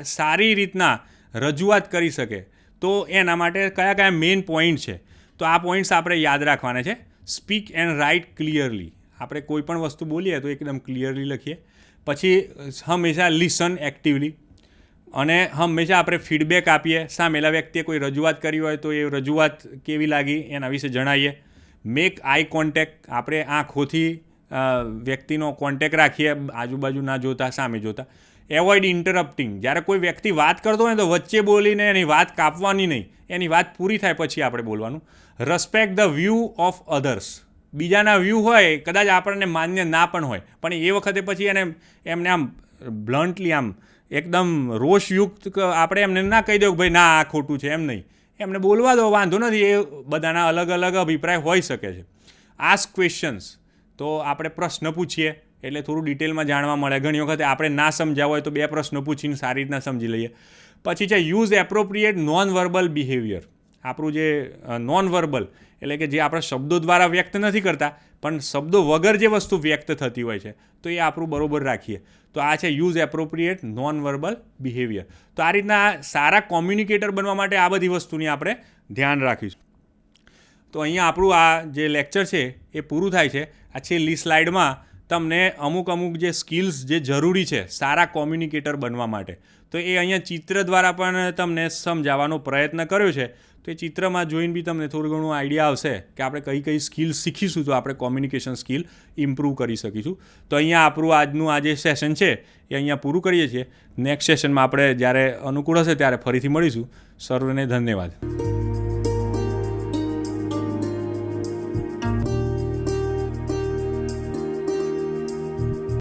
સારી રીતના રજૂઆત કરી શકે, તો એના માટે કયા કયા મેઇન પોઈન્ટ છે, તો આ પોઈન્ટ્સ આપણે યાદ રાખવાના છે. સ્પીક એન્ડ રાઇટ ક્લિયરલી, આપણે કોઈ પણ વસ્તુ બોલીએ તો એકદમ ક્લિયરલી લખીએ. પછી હંમેશા લિસન એક્ટિવલી, અને હંમેશા આપણે ફીડબેક આપીએ. સામેલા વ્યક્તિએ કોઈ રજૂઆત કરી હોય તો એ રજૂઆત કેવી લાગી એના વિશે જણાવીએ. મેક આઈ કોન્ટેક્ટ, આપણે આંખોથી વ્યક્તિનો કોન્ટેક્ટ રાખીએ, આજુબાજુ ના જોતા, સામે જોતા. એવોઇડ ઇન્ટરપ્ટિંગ, જ્યારે કોઈ વ્યક્તિ વાત કરતો હોય તો વચ્ચે બોલીને એની વાત કાપવાની નહીં, એની વાત પૂરી થાય પછી આપણે બોલવાનું. Respect the view of others, બીજાના વ્યૂ હોય કદાચ આપણને માન્ય ના પણ હોય, પણ એ વખતે પછી એમને આમ બ્લન્ટલી આમ એકદમ રોષયુક્ત આપણે એમને ના કહી દઉં કે ભાઈ ના આ ખોટું છે, એમ નહીં, એમને બોલવા દો, વાંધો નથી, એ બધાના અલગ અલગ અભિપ્રાય હોઈ શકે છે. આસ્ક ક્વેશ્ચન્સ, તો આપણે પ્રશ્ન પૂછીએ એટલે થોડું ડિટેલમાં જાણવા મળે. ઘણી વખતે આપણે ના સમજ્યા હોય તો 2 પ્રશ્નો પૂછીને સારી રીતના સમજી લઈએ. પછી છે use appropriate non verbal behaviour. આપણું જે નોન વર્બલ એટલે કે જે આપણે શબ્દો દ્વારા વ્યક્ત નથી કરતા પણ શબ્દો વગર જે વસ્તુ વ્યક્ત થતી હોય છે, તો એ આપણું બરોબર રાખીએ. તો આ છે use appropriate non verbal behaviour. તો આ રીતના સારા કોમ્યુનિકેટર બનવા માટે આ બધી વસ્તુની આપણે ધ્યાન રાખીશું. તો અહીંયા આપણું આ જે લેક્ચર છે એ પૂરું થાય છે. આ છેલ્લી સ્લાઇડમાં તમને અમુક જે સ્કિલ્સ જે જરૂરી છે સારા કોમ્યુનિકેટર બનવા માટે, તો એ અહીંયા ચિત્ર દ્વારા પણ તમને સમજાવવાનો પ્રયત્ન કર્યો છે. તો એ ચિત્રમાં જોઈને બી તમને થોડું ઘણું આઈડિયા આવશે કે આપણે કઈ સ્કિલ શીખીશું તો આપણે કોમ્યુનિકેશન સ્કિલ ઇમ્પ્રૂવ કરી શકીશું. તો અહીંયા આપણું આજનું આ જે સેશન છે એ અહીંયા પૂરું કરીએ છીએ. નેક્સ્ટ સેશનમાં આપણે જ્યારે અનુકૂળ હશે ત્યારે ફરીથી મળીશું. સર્વને ધન્યવાદ.